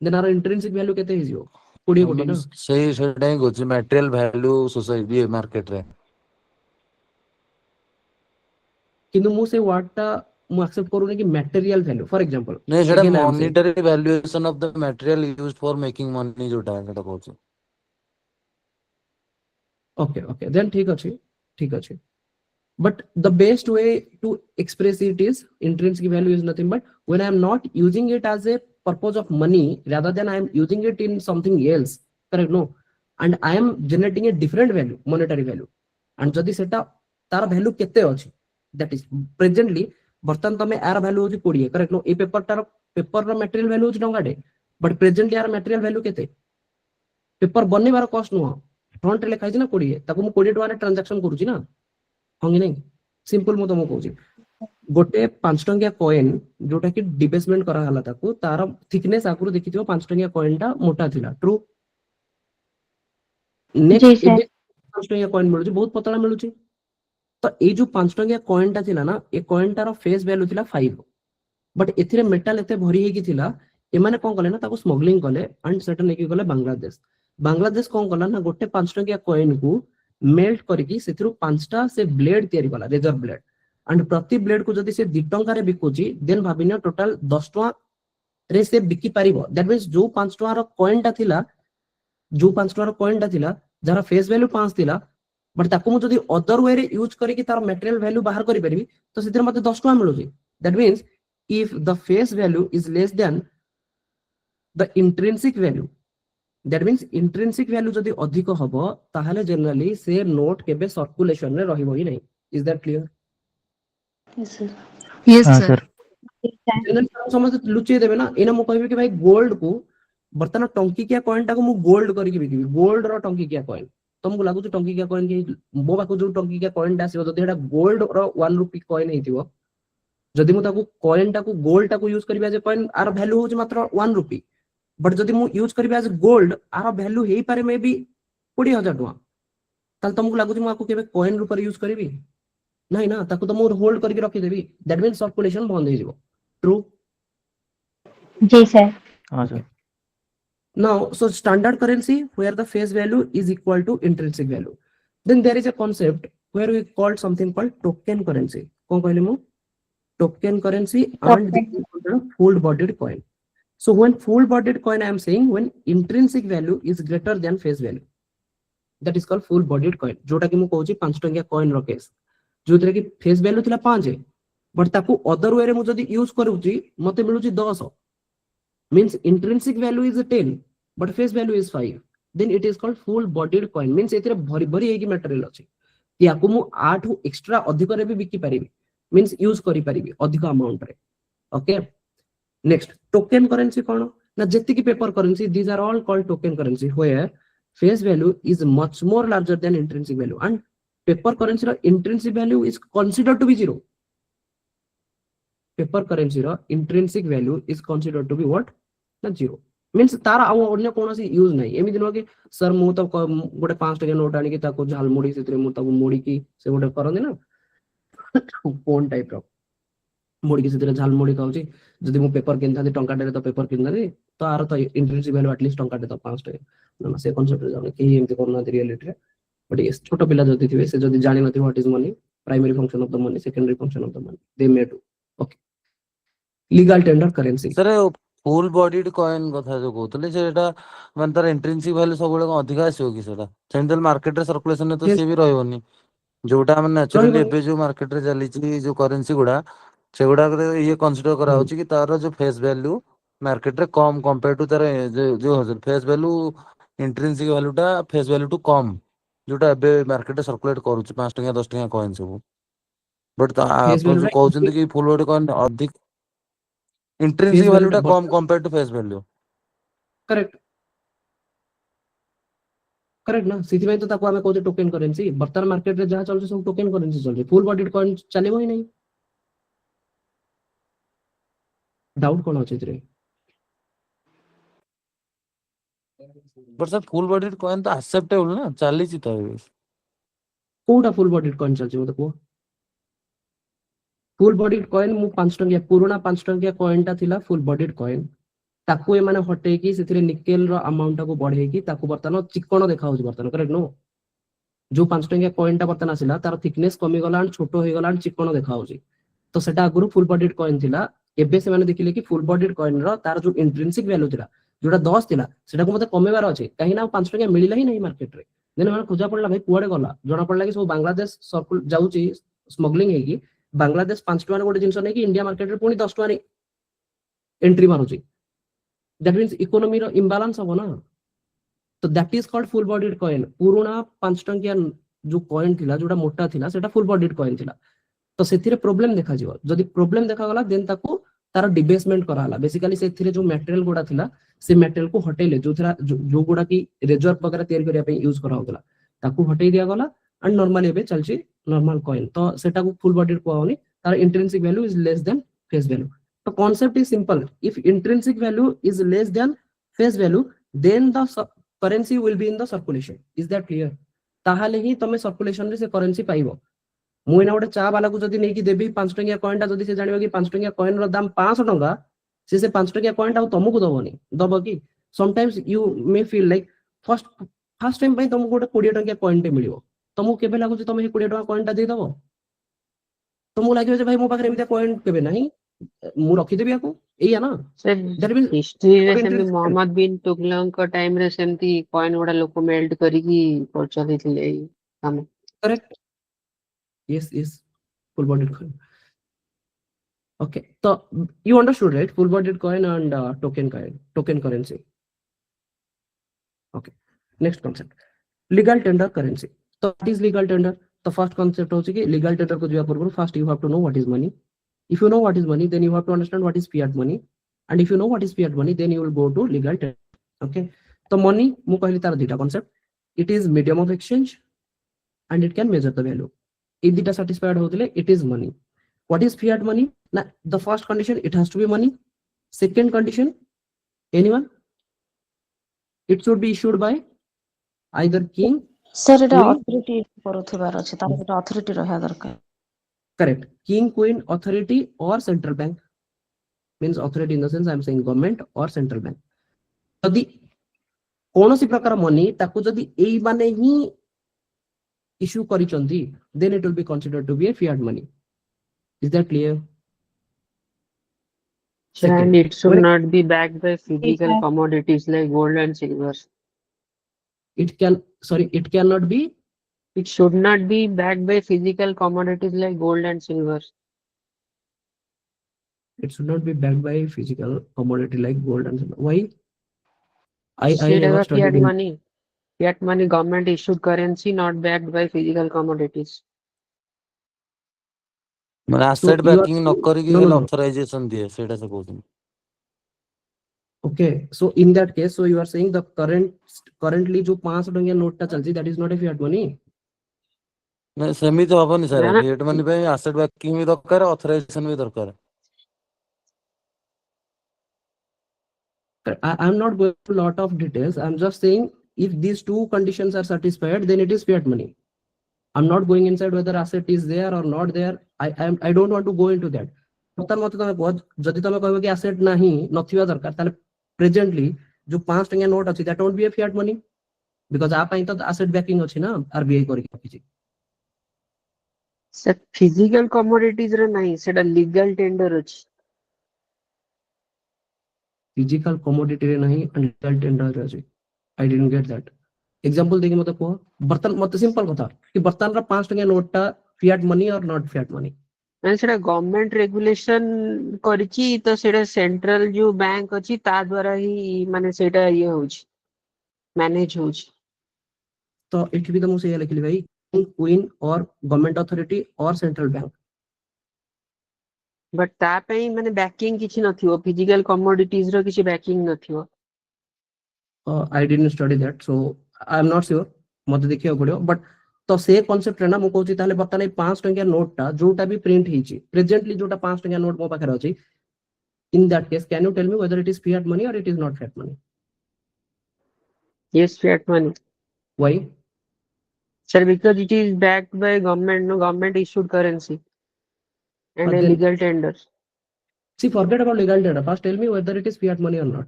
देन आर इंट्रिंसिक वैल्यू केते हिजियो 20 कोटी ना, सही सेटा ही गोछि मटेरियल वैल्यू सोसाइटी मार्केट रे, किंतु मु से वर्ड टा मु एक्सेप्ट करूनी कि मटेरियल वैल्यू, फॉर एग्जांपल नहीं सेटा monetary valuation of the material used for making money जोटा है सेटा कहू। okay, then ठीक अछि, but the best way to express it is intrinsic value is nothing but when I am not using it as a purpose of money, rather than I am using it in something else, correct? No, and I am generating a different value, monetary value, and जदि सेटा तार value केते अछि, that is presently बर्तन तमे are value होछि 20, correct? No, ए paper रो मटेरियल value होछि टंगाटे, but presently आर मटेरियल value केते, पेपर बनेबार कॉस्ट नुह फ्रंट रे लिखा छि ना 20, ताको मु 20 टका रे ट्रांजैक्शन करूछि ना, होंगे नहीं? सिंपल मु तुमको कहूछि गोटे 5 टंकिया कॉइन जोटा कि डिबेसमेंट करा हला, ताको तार थिकनेस आगुर देखिथिबो 5 टंकिया कॉइन टा मोटा थिला, ट्रू? नेक्स्ट एबे 5 टंकिया कॉइन मिलुछि बहुत पतला मिलुछि, तो ए जो 5 टंकिया कॉइन टा थिला ना, a coin tar face value थिला 5, बट एथिरे मेटल एते भरी हेकी थिला, ए माने कोन कले ना ताको स्मगलिंग कले एंड सेटल लेके गले बांग्लादेश कोन कला ना गोटे 5 टंकिया कॉइन को मेल्ट करके सेथिरु 5टा से ब्लेड तयारी कला, रेजर ब्लेड, एंड प्रति ब्लेड को जदी से 2 टंका रे बिकुची, देन भाबिनो टोटल 10 टका रे से बिकी पारिबो, दैट मींस जो 5 टका रो कॉइन टा थिला, जो 5 टका रो कॉइन टा थिला जरा फेस वैल्यू 5 थिला, बट ताको मु जदी अदर वे रे यूज करी कि तार मटेरियल वैल्यू बाहर करि परिबी, तो सेथिर मते 10 टका मिलुची, that means if the face value is less than the intrinsic value, that means intrinsic value जदि अधिक हबो ताहाले जनरली से नोट केबे सर्कुलेशन रे रहिबो ही नहीं। Is that clear? Yes sir. Generally समझ लुचि देबे ना, एना मु कहबे कि भाई गोल्ड को बर्तन टंकी किया कॉइन टा को मु गोल्ड करी के बिकिबी, गोल्ड रो टंकी किया कॉइन, तुमको लागु छ टंकी किया कॉइन के मो बाकू जो टंकी किया कॉइन डासिबो जदि एटा गोल्ड रो 1 रुपी कॉइन हेतिबो, जदि मु ताको कॉइन टा को गोल्ड टा को यूज करबा जे कॉइन आर वैल्यू होज मात्र 1 रुपी, बट जदि मु यूज करबी एज गोल्ड आर वैल्यू हेई पारे मे बी 20,000 टका, ताल तुमको लागु छ मु आको केबे कॉइन रूप यूज करबी नहीं ना, ताको तो मु होल्ड करके रखी देबी, दैट मींस सर्कुलेशन बंद हो जिवो, True. जी सर. हाँ sir. Now, so standard currency where the face value is equal to intrinsic value. Then there is a concept where we called something called token currency. कौन कहले मु? Token currency and the full bodied coin. So when full bodied coin, I am saying when intrinsic value is greater than face value. That is called full bodied coin. जोटा कि मु कहूची 5 टंकिया coin रो case. जोथिरे कि face value थिला 5 but ताकू other way रे मु जदी यूज करूची मते मिलुची 10. Means intrinsic value is 10 but face value is 5. Then it is called full bodied coin. Means एथिरे भरी भरी एकी material अछि. याकू मु 8 extra अधिक रे भी बिकी परिबी. Means यूज करि परिबी अधिक amount रे. Okay. Next, token currency kono? Na jetiki paper currency, these are all called token currency where face value is much more larger than intrinsic value, and paper currency ro intrinsic value is considered to be 0. Paper currency ro intrinsic value is considered to be what? Na 0. Means तारा आउ अन्य कोनोसी use नहीं. एमि दिनो कि sir मु तो गोटे 5 टका नोट आनी कि ताको झालमुड़ी सेतरे मु ताको मुड़ी कि से गोटे करन ना कोन टाइप रो मुड़ी कि सेतरे झालमुड़ी खाउची. जदि मु पेपर किनथा टंकाटे तो पेपर किनना तो आर तो इंट्रिंसिक वैल्यू एटलीस्ट टंकाटे तो 5 टका ना से कांसेप्ट रे जाने कि एमती करना रियलिटी रे. बट ये छोटो पिला जदि थिबे से जदि जानि नथि what is money, primary function of the money, secondary function of the money, they may do. Okay. Legal tender currency sir full bodied coin कथा जो कहतले सेटा माने तार इंट्रिंसिक वैल्यू सब बेले अधिक आसीओ कि सेटा सेंट्रल मार्केट रे सर्कुलेशन तो से भी रहबोनी जोटा हम नेचुरली एबे जो मार्केट रे चली छी जो करेंसी गुडा सेगुडा ये कंसीडर करा होची कि तार जो फेस वैल्यू मार्केट रे कम कंपेयर टू तार जो फेस वैल्यू इंट्रिंसिक वैल्यू टा फेस वैल्यू टू कम जोटा एबे मार्केट रे सर्कुलेट करूची 5 टका 10 टका कॉइन सब. बट आपण जो कहउछन कि फुल बॉडी कॉइन अधिक इंट्रिंसिक वैल्यू टा कम compare to face value. Correct correct ना सिथि में तो ताको हमें कहउछे टोकन करेंसी. वर्तमान मार्केट रे जहा चलছে सब टोकन करेंसी चलছে. फुल बॉडीड कॉइन चलेबो ही नहीं. डाउट कोन अछि रे? But sir full bodied coin तो एक्सेप्टेबल ना चली छी तो कोडा फुल बॉडीड कॉइन चलছে मते को. फुल बॉडीड कॉइन मु 5 टंकिया पुराना 5 टंकिया कॉइन ता थिला फुल बॉडीड कॉइन. ताकू ए माने हटे की सेथिरे निकेल रो अमाउंट को बढ़े की ताकू बर्तन चिकण देखा होची बर्तन. Correct no? जो 5 टंकिया कॉइन ता बर्तन आसिला तार थिकनेस कमी गला and छोटो हे गला and चिकण देखा होची. तो सेटा आगुरु फुल बॉडीड कॉइन थिला. एबे से माने देखिले कि फुल बॉडीड कॉइन रो तार जो इंट्रिंसिक वैल्यू थिला जोटा 10 थिला सेटा को मते कमेबार अछि काहे ना 5 टंकिया मिलिला ही नहीं मार्केट रे. देन माने खोजा पड़ला भाई कुआडे गला जणा पड़ला कि सब बांग्लादेश सर्कुल जाउची स्मगलिंग हे की बांग्लादेश 5 टका गोटे जिंस नै कि इंडिया मार्केट रे पुनी 10 टका रे एंट्री मारुची. That means economy रो imbalance हो ना. तो that is called full bodied coin. पुराना 5 टंकिया जो कॉइन थिला जोटा मोटा थिला सेटा फुल बॉडीड कॉइन थिला. तो सेथिरे प्रॉब्लम देखा जिवो. जदि प्रॉब्लम देखा गला देन ताको तार डिबेसमेंट कराला. बेसिकली सेथिरे जो मटेरियल गुडा थिला से मटेरियल को हटेले जो गुडा की रिजर्व वगैरह तैयार करिया पे यूज करा होतला ताको हटेई दिया गला एंड नॉर्मली एबे चलची नॉर्मल कॉइन. तो सेटा को फुल बॉडीड कोनी तार intrinsic value is less then face value. The concept is simple. If intrinsic value is less than face value, then the currency will be in the circulation. Is that clear? ताहाले ही तमे circulation रे से currency पाइबो. मु एना गोटे चा वाला को जदी नै कि देबी 5 टंकिया कॉइन ता जदी से जानिबो कि 5 टंकिया कॉइन रो दाम 500 टंका से 5 टंकिया कॉइन ता तमको दबोनी दबो कि. Sometimes you may feel like first time पई तमको गोटे 20 टंकिया कॉइन टे मिलिबो. तमको केबे लागु जे तमे 20 टंका कॉइन ता दे दबो. तमको लागियो जे भाई मो पाखरे एमिता कॉइन केबे नाही मु रखी देबी आको एया ना. सर हिस्ट्री रे सेमती मोहम्मद बिन तुगलक का टाइम रे सेमती कॉइन गुडा लोक मेल्ट करी की पर चलिथिले हम. Correct. yes full bodied coin. Okay, so you understood right full bodied coin and token currency. Okay, next concept legal tender currency. So what is legal tender? The first concept होची कि legal tender को जिया पूर्व first you have to know what is money. If you know what is money, then you have to understand what is fiat money. And if you know what is fiat money, then you will go to legal tender. Okay. So money, mu कहली तार दीटा concept. It is medium of exchange and it can measure the value. If data satisfied होतले, it is money. What is fiat money? Now, the first condition, it has to be money. Second condition, anyone? It should be issued by either king. Sir Etah authority करूथिबार अछि तार एटा authority रहया दरकार. Correct. King, queen, authority or central bank. means authority in the sense I am saying government or central bank. जदि कौन सी प्रकार money ताकू जदि एई माने ही issue करिचंती, then it will be considered to be a fiat money. Is that clear? And it should when not be backed by physical sir. commodities like gold and silver. it cannot be. It should not be backed by physical commodities like gold and silver. It should not be backed by physical commodity like gold and silver. Why? I Instead never of studied fiat in. money. Fiat money government issued currency not backed by physical commodities. ମାନେ So asset you are backing ନ କରିକି no, ଖାଲି no. authorization ଦିଏ ସେଇଟା ସେ କହୁଛନ୍ତି। Okay, so in that case, so you are saying the currently जो 500 टंकिया नोट टा चलती, that is not a fiat money. ନାଇଁ ସେମିତି ହବନି ସାର୍, ନା ନା ଫିଏଟ୍ ମନି ପାଇଁ asset backing ବି ଦରକାର, authorization ବି ଦରକାର। I'm not going to a lot of details. I'm just saying if these two conditions are satisfied, then it is fiat money. I'm not going inside whether asset is there or not there. I don't want to go into that. जदि तमे कहबो कि asset नाही नथिबा दरकार ताले presently जो 5 टंकिया note अछि that won't be a fiat money because आ पई त asset backing अछि ना RBI करि किछि। Sir, physical commodities रे नहीं, सेटा legal tender अछि। Physical commodity रे नहीं and legal tender रे अछि। I didn't get that. Example देखि मते को बर्तन मते सिंपल कथा कि बर्तन रा 5 टंकिया नोट टा fiat money or not fiat money. ମାନେ ସେଟା ଗଭର୍ଣ୍ଣମେଣ୍ଟ ରେଗୁଲେସନ କରିଛି ତ ସେଟା ସେଣ୍ଟ୍ରାଲ ଯୋଉ ବ୍ୟାଙ୍କ ଅଛି ତା ଦ୍ୱାରା ହିଁ ମାନେ ସେଟା ଇଏ ହଉଛି ମ୍ୟାନେଜ ହଉଛି। तो एठी भी तो मु से लिखली भाई क्वीन और गवर्नमेंट अथॉरिटी और सेंट्रल बैंक। बट ता ପାଇଁ ମାନେ ବ୍ୟାକିଂ କିଛି ନଥିବ, ଫିଜିକାଲ କମୋଡିଟିଜ ର କିଛି ବ୍ୟାକିଂ ନଥିବ। I didn't study that, so I'm not sure. मते देखियो पड़ियो बट तो से कांसेप्ट रे ना मु कहूची ताले बर्तन 5 टंकिया नोट टा जोटा भी प्रिंट हिची प्रेजेंटली जोटा 5 टंकिया नोट मो पाखर अछि, in that case can you tell me whether it is fiat money or it is not fiat money? Yes, fiat money. Why? Sir, because it is backed by government, no government issued currency and a then legal tender. see, forget about legal tender. First tell me whether it is fiat money or not.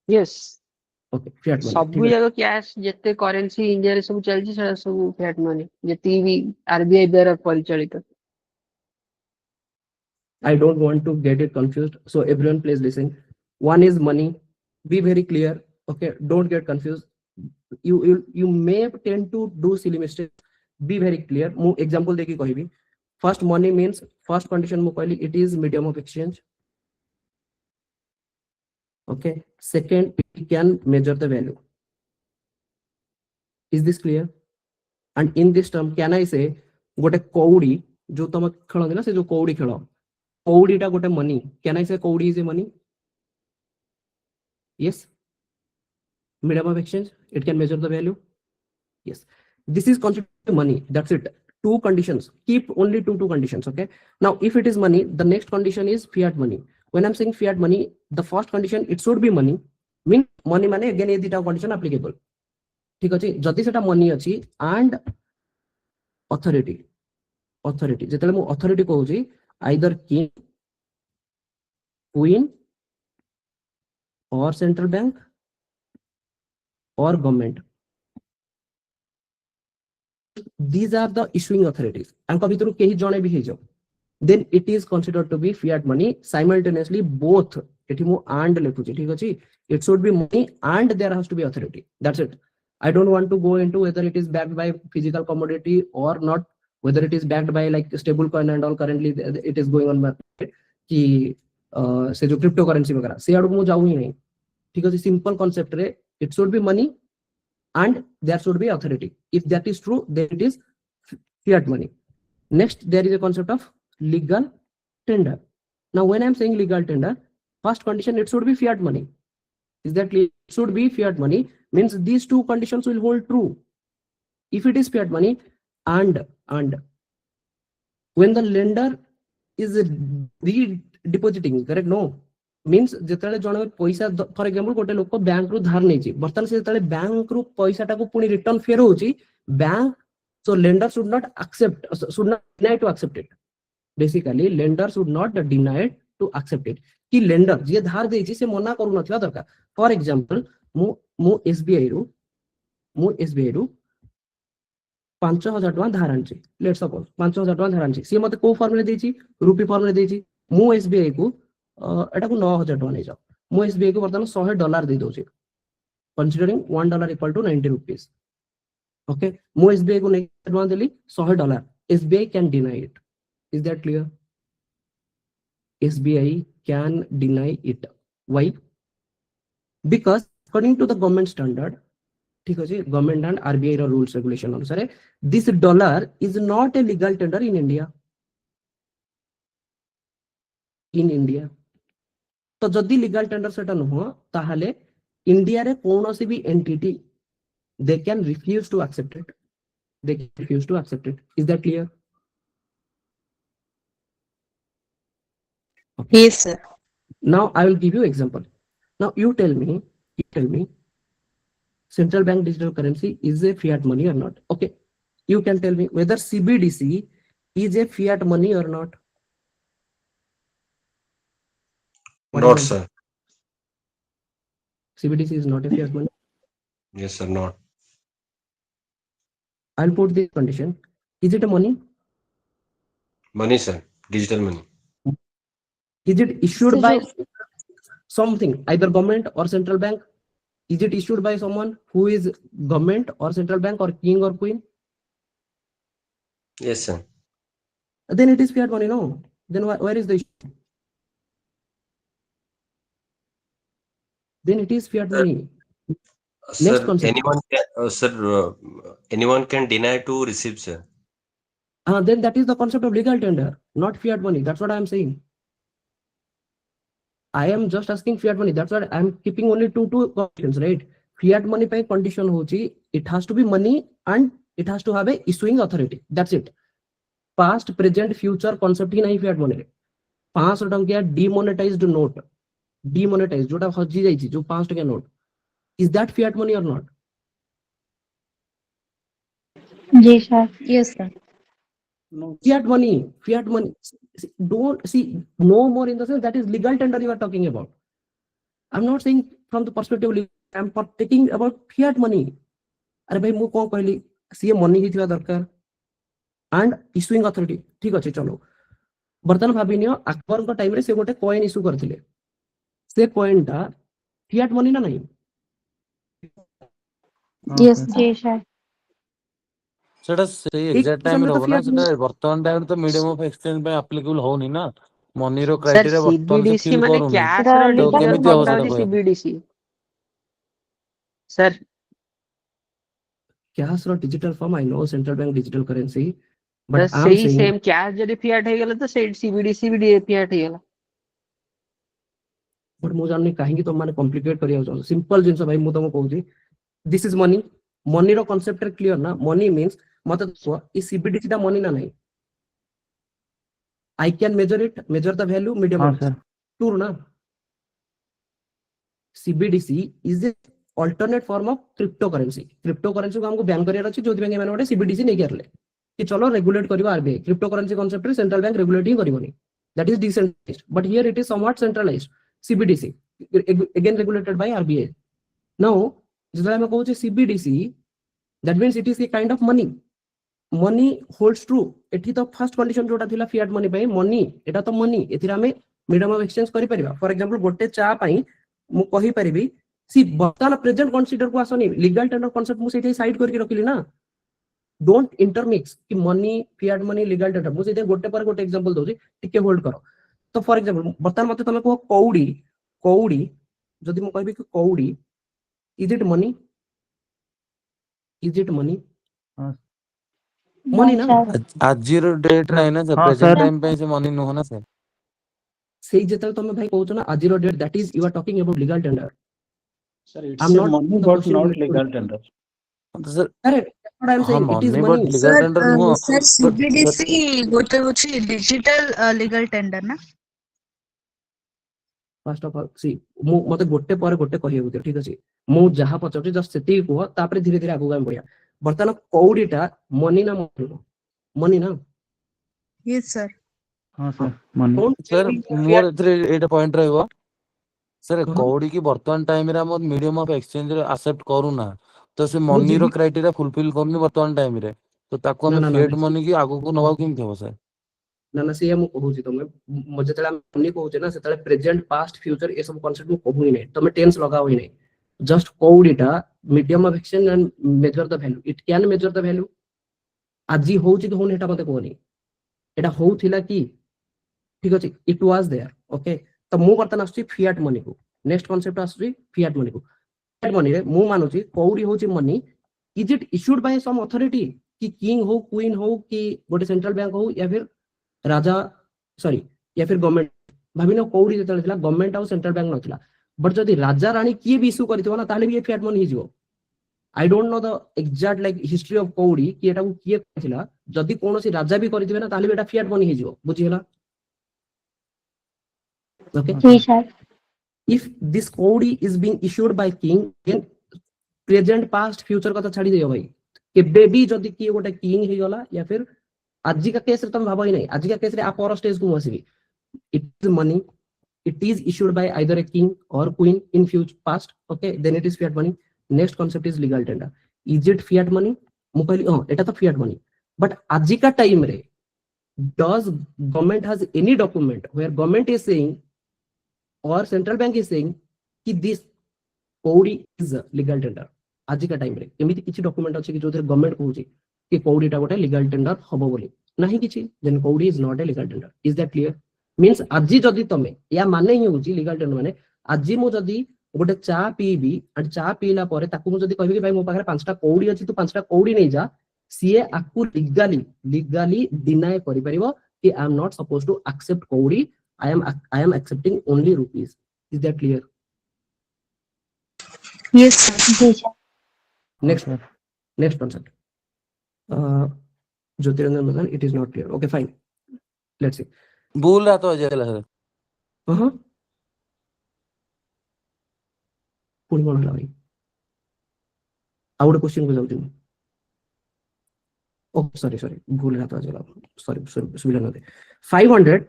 Yes. Okay, fiat money. ସବୁ ଯାକ cash ଯେତେ currency ଇଣ୍ଡିଆରେ ସବୁ ଚାଲିଛି ସେଟା ସବୁ ଫିଆଟ money ଯେତିକି ବି RBI ଦ୍ୱାରା ପରିଚାଳିତ। I don't want to get it confused, so everyone please listen. One is money. Be very clear. Okay, don't get confused. You may tend to do silly mistakes. Be very clear. Mu example देखी कही भी. First, money means first condition mu कहली it is medium of exchange. Okay. Second, we can measure the value. Is this clear? And in this term, can I say गोटे कौड़ी जो तुम खेलती ना से जो कौड़ी खेल कौड़ीटा गोटे मनी, can I say कौड़ी is a money? Yes. Medium of exchange, it can measure the value. Yes, this is considered money. That's it. Two conditions. Keep only two conditions. Okay. Now, if it is money, the next condition is fiat money. When I'm saying fiat money, the first condition it should be money. Mean money money again ये दिटा condition applicable. ठीक अछि जदि सेटा money अछि and authority. Authority. जेतले मु authority कहूची either king, queen or central bank or government. These are the issuing authorities. And भितरु केही जणे भी हेजो. Then it is considered to be fiat money. Simultaneously, both. एठी मु and लेखुची ठीक अछि. It should be money and there has to be authority. That's it. I don't want to go into whether it is backed by physical commodity or not. Whether it is backed by like stable coin and all. Currently, it is going on market. कि से जो cryptocurrency वगैरह से आडू मु जाऊ ही नहीं. ठीक अछि. Simple concept रे it should be money and there should be authority. If that is true, then it is fiat money. Next, there is a concept of legal tender. Now, when I'm saying legal tender, first condition, it should be fiat money. Is that clear? It should be fiat money, means these two conditions will hold true. If it is fiat money and when the lender is re-depositing, correct? No. Means जेतले जण पैसा for example गोटे लोक bank रु धार नेछि बर्तन से जेतले bank रु पैसा टाको पुनी रिटर्न फेर होछि bank so lender should not deny to accept it. Basically lender should not deny it to accept it कि lender जे धार देछि से मना करू नथिया दरकार for example मु SBI रू 5000 टका धार आनछि लेट्स सपोज 5000 टका धार आनछि से मते को फॉर्म रे देछि रुपी फॉर्म रे देछि मु SBI को एटा को 9000 टका नै जाओ मु SBI को वर्तमान $100 दे दोछि considering $1 equal to 90 rupees okay मु SBI को 90 टका देली $100 SBI can deny it is that clear SBI can deny it why because according to the government standard ठीक है गवर्नमेंट एंड RBI रो रूल्स रेगुलेशन अनुसार this dollar is not a legal tender in India तो जदि legal tender सेटा नुह ताहाले India रे कोनोसी भी entity they can refuse to accept it is that clear Yes, sir. now I will give you example now you tell me central bank digital currency is a fiat money or not okay you can tell me whether CBDC is a fiat money or not Not, sir. CBDC is not a fiat money Yes, sir. Not. I'll put this condition is it a money Money, sir. Digital money. is it issued So by something either government or central bank is it issued by someone who is government or central bank or king or queen Yes, sir. then it is fiat money no then where is the issue then it is fiat money Sir, concept. anyone can deny to receive, sir. Then that is the concept of legal tender not fiat money that's what I am saying I am just asking fiat money that's what I am keeping only two conditions right fiat money पे condition होची it has to be money and it has to have a issuing authority that's it past present future concept ही नहीं fiat money रे 500 टंकिया demonetized note demonetized जोटा हजी जाइची जो 5 टंकिया note is that fiat money or not जी sir Yes, sir. fiat money don't see no more in the sense that is legal tender you are talking about I'm not saying from the perspective of legal I'm taking about fiat money अरे भाई मु को कहली सी money ही थिवा दरकार and issuing authority ठीक अछि चलो बर्तन भाबिनियो अकबर को टाइम रे से गोटे कॉइन इश्यू करथिले से कॉइन टा फिएट मनी ना नहीं Yes, sir. जी सर सेटा से एग्जैक्ट टाइम रो ना सेटा वर्तमान टाइम तो मीडियम ऑफ एक्सचेंज पे एप्लीकेबल होनी ना मनी रो सर क्राइटेरिया वर्तमान से CBDC फिल माने करूनी कैश तो रो legal तो डिजिटल केमिति फॉर्म हो टा सेटा होची कहया CBDC सर कैश रो digital form I know central bank digital currency तो बट आई एम सही सेइंग सेम कैश जदी फिएट हे गेला तो से CBDC भी फिएट हे गेला बट मु जाननी काहे तो माने कॉम्प्लिकेट करिया छ सिंपल जिंस भाई मु तुमको कहूची दिस इज मनी मनी रो कांसेप्ट क्लियर ना मनी मींस मते तो ई CBDC दा मनी ना नहीं I can measure the value medium हाँ of सर true ना CBDC is a alternate form of cryptocurrency को हमको बैन करियर अछि जोथि बैंक माने गोटे CBDC नै करले कि चलो रेगुलेट करियो RBI cryptocurrency concept रे सेंट्रल बैंक रेगुलेट ही करिवनी that is decentralized but here it is somewhat centralized CBDC again regulated by RBI now जदि हम कहू CBDC that means it is a kind of money holds true एठी तो first condition जोटा थिला fiat money पई मनी एटा तो money एथिरा हमें मीडियम ऑफ एक्सचेंज करि परिबा फॉर एग्जांपल गोटे चा पई मु कहि परिबी सी बर्तन प्रेजेंट कंसीडर को आसनी लीगल टेंडर कांसेप्ट मु सेठी साइड करके रखिली ना डोंट इंटरमिक्स कि money fiat money legal tender मु सेठी गोटे पर गोटे एग्जांपल दोची टिके होल्ड करो तो फॉर एग्जांपल बर्तन मते तमे को कौड़ी जदि मु कहबी कि कौड़ी इज इट मनी मनी ना आजिरो डेट नाही ना सर हाँ प्रेजेंट सर टाइम पे से मनी नो ना सर सेही जेतल तमे भाई कहउछ ना आजिरो date that is you are talking about legal tender Sir, it's I'm a not money the but question not with legal tender. तो sir correct that's what I'm हाँ saying it is money but money legal tender नुह Sir, but sir CBDC गोटे होची digital legal tender ना first of all सी मु मते गोटे पर गोटे कहियो दियो ठीक अछि मु जहा पचोटी जस्ट सेती को तापर धीरे धीरे आगु गाम बया बर्तन कौड़ीटा मनी ना मनी ना Yes, sir. हाँ sir money Don't say sir we are more एथरे Etah point रहइबो sir हाँ, कौड़ी की वर्तमान टाइम रे हम मीडियम ऑफ एक्सचेंज रे एक्सेप्ट करूना तो से मनी बुझिली रो क्राइटेरिया फुलफिल करनी वर्तमान टाइम रे तो ताको ना हम ना ना फिएट मनी की आगो को नवा केम थबो सर ना ना से हम कहूची तमे मजे तला मनी कहूचे ना सेतले प्रेजेंट पास्ट फ्यूचर ए सब कांसेप्ट मु कहू ही नै तमे टेंस लगाओ ही नै जस्ट कौडीटा medium of exchange and measure the value it can measure the value आजी होउची कि होने एटा मते कहनी एटा होउथिला कि ठीक अछि इट वाज देयर ओके तो मु बर्तन आसी फिएट मनी को नेक्स्ट कांसेप्ट आसी फिएट मनी को फिएट मनी रे मु मानुची कौडी होउची money is it issued by some authority कि किंग हो क्वीन हो कि गोटे सेंट्रल बैंक हो या फिर राजा सॉरी या फिर गवर्नमेंट भाबिनो कौडी जेतले थिला गवर्नमेंट और सेंट्रल बैंक नथिला बट जदि राजा रानी किए भी इश्यू करथिबो ना ताले भी फिएट मनी ही जिवो I don't know the exact like history of कौडी कि एटा को किए करथिला जदि कोनोसी राजा भी करथिबे ना ताले भी एटा फिएट मनी ही जिवो बुझिहला ओके जी sir if this code is being issued by king then present past future कथा छाड़ी दियो भाई केबे भी जदि किए गोटे किंग हे गला या फिर आज का केस रे तुम भाबो ही नहीं आज का केस रे आप और स्टेज को आसीबी it is money it is issued by either a king or queen in future past okay then it is fiat money next concept is legal tender is it fiat money मु कहली हां एटा तो fiat money but आज का time रे does government has any document where government is saying or central bank is saying कि this code is legal tender आज का टाइम रे एमिति किछि डॉक्यूमेंट अछि कि जोथरे गवर्नमेंट कहूची कि कोडीटा गोटे लीगल टेंडर हबो बोली नाही किछि देन कोडी is not a legal tender is that clear means आज जदी तमे या माने ही होची लीगल टेंडर माने आज मु जदी गोटे चा पीबी एंड चा पीला परे ताकू मु जदी कहबी कि भाई मो पाखरे पांचटा कोडी अछि तू पांचटा कोडी नै जा सीए आकू लीगली डिनाय करि परिबो कि I am not supposed to accept कोडी I am accepting only rupees. Is that clear? Yes, sir. जी sir Next concept. Jyotiranjan Madan, it is not clear. Okay, fine. Let's see. भूल रहा तो Ajay sir पुणी कोन हला भाई आउट क्वेश्चन को जाउती ओ sorry भूल रहा तो अजय सॉरी सुविधा न दे 500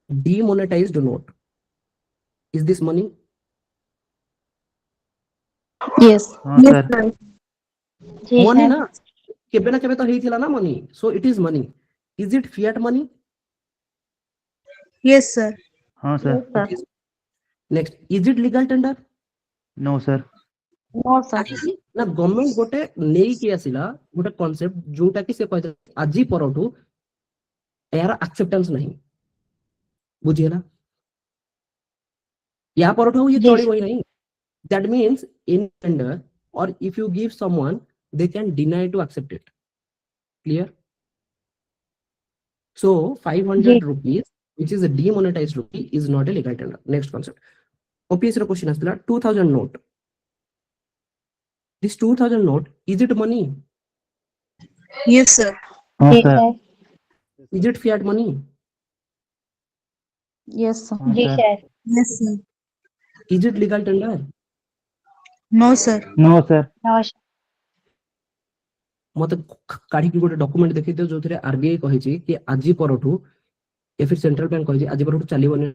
demonetized note is this money Yes. हाँ Yes, सर sir. जी money सर ना केबे ना केबे तो हेइथिला ना money so it is money is it fiat money Yes, sir. हाँ sir It is- next is it legal tender no sir No, sir. ना government गोटे नेई कि आसिला गोटे कांसेप्ट जोटा कि से कहते आजी परठू यार एक्सेप्टेंस नहीं बुझिएला या परठू ये जी चलिबो ही नहीं that means in tender or if you give someone they can deny to accept it clear so 500 ji rupees which is a demonetized rupee is not a legal tender next concept OPSC ro question asila 2000 note this 2000 note is it money Yes, sir. हाँ जी sir sir is it fiat money Yes, sir. हाँ जी sir sir Yes, sir. is it legal tender No, sir. no sir नमस्कार मत काढ़ी की गोटे document देखि दियो जोथरे आरबीआई कहि छि कि आजी परठू या फिर सेंट्रल बैंक कहि छि आजी परठू चलिबोनी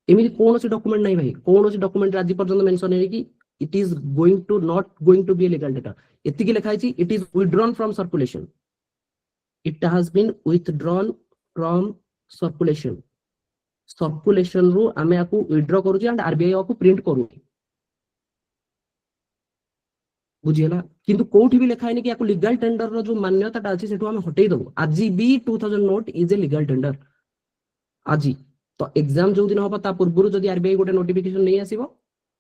एमिति कोनोसी डॉक्यूमेंट नहीं भाई कोनोसी डॉक्यूमेंट आजी पर्यंत मेंशन है कि it is going to not going to be a legal tender एतिकी लिखा छि it is withdrawn from circulation it has been withdrawn from circulation circulation रु आमे आकू विथड्रॉ करू छि एंड आरबीआई आकू प्रिंट करू बुझिएला किंतु कोठी भी लिखा है कि लीगल टेंडर रो जो मान्यता अच्छी सेठू हम हटई दबो आज भी 2000 note is a legal tender आज तो एग्जाम जो दिन होबा ता पूर्व जदी आरबीआई गोटे नोटिफिकेशन नहीं आसीबो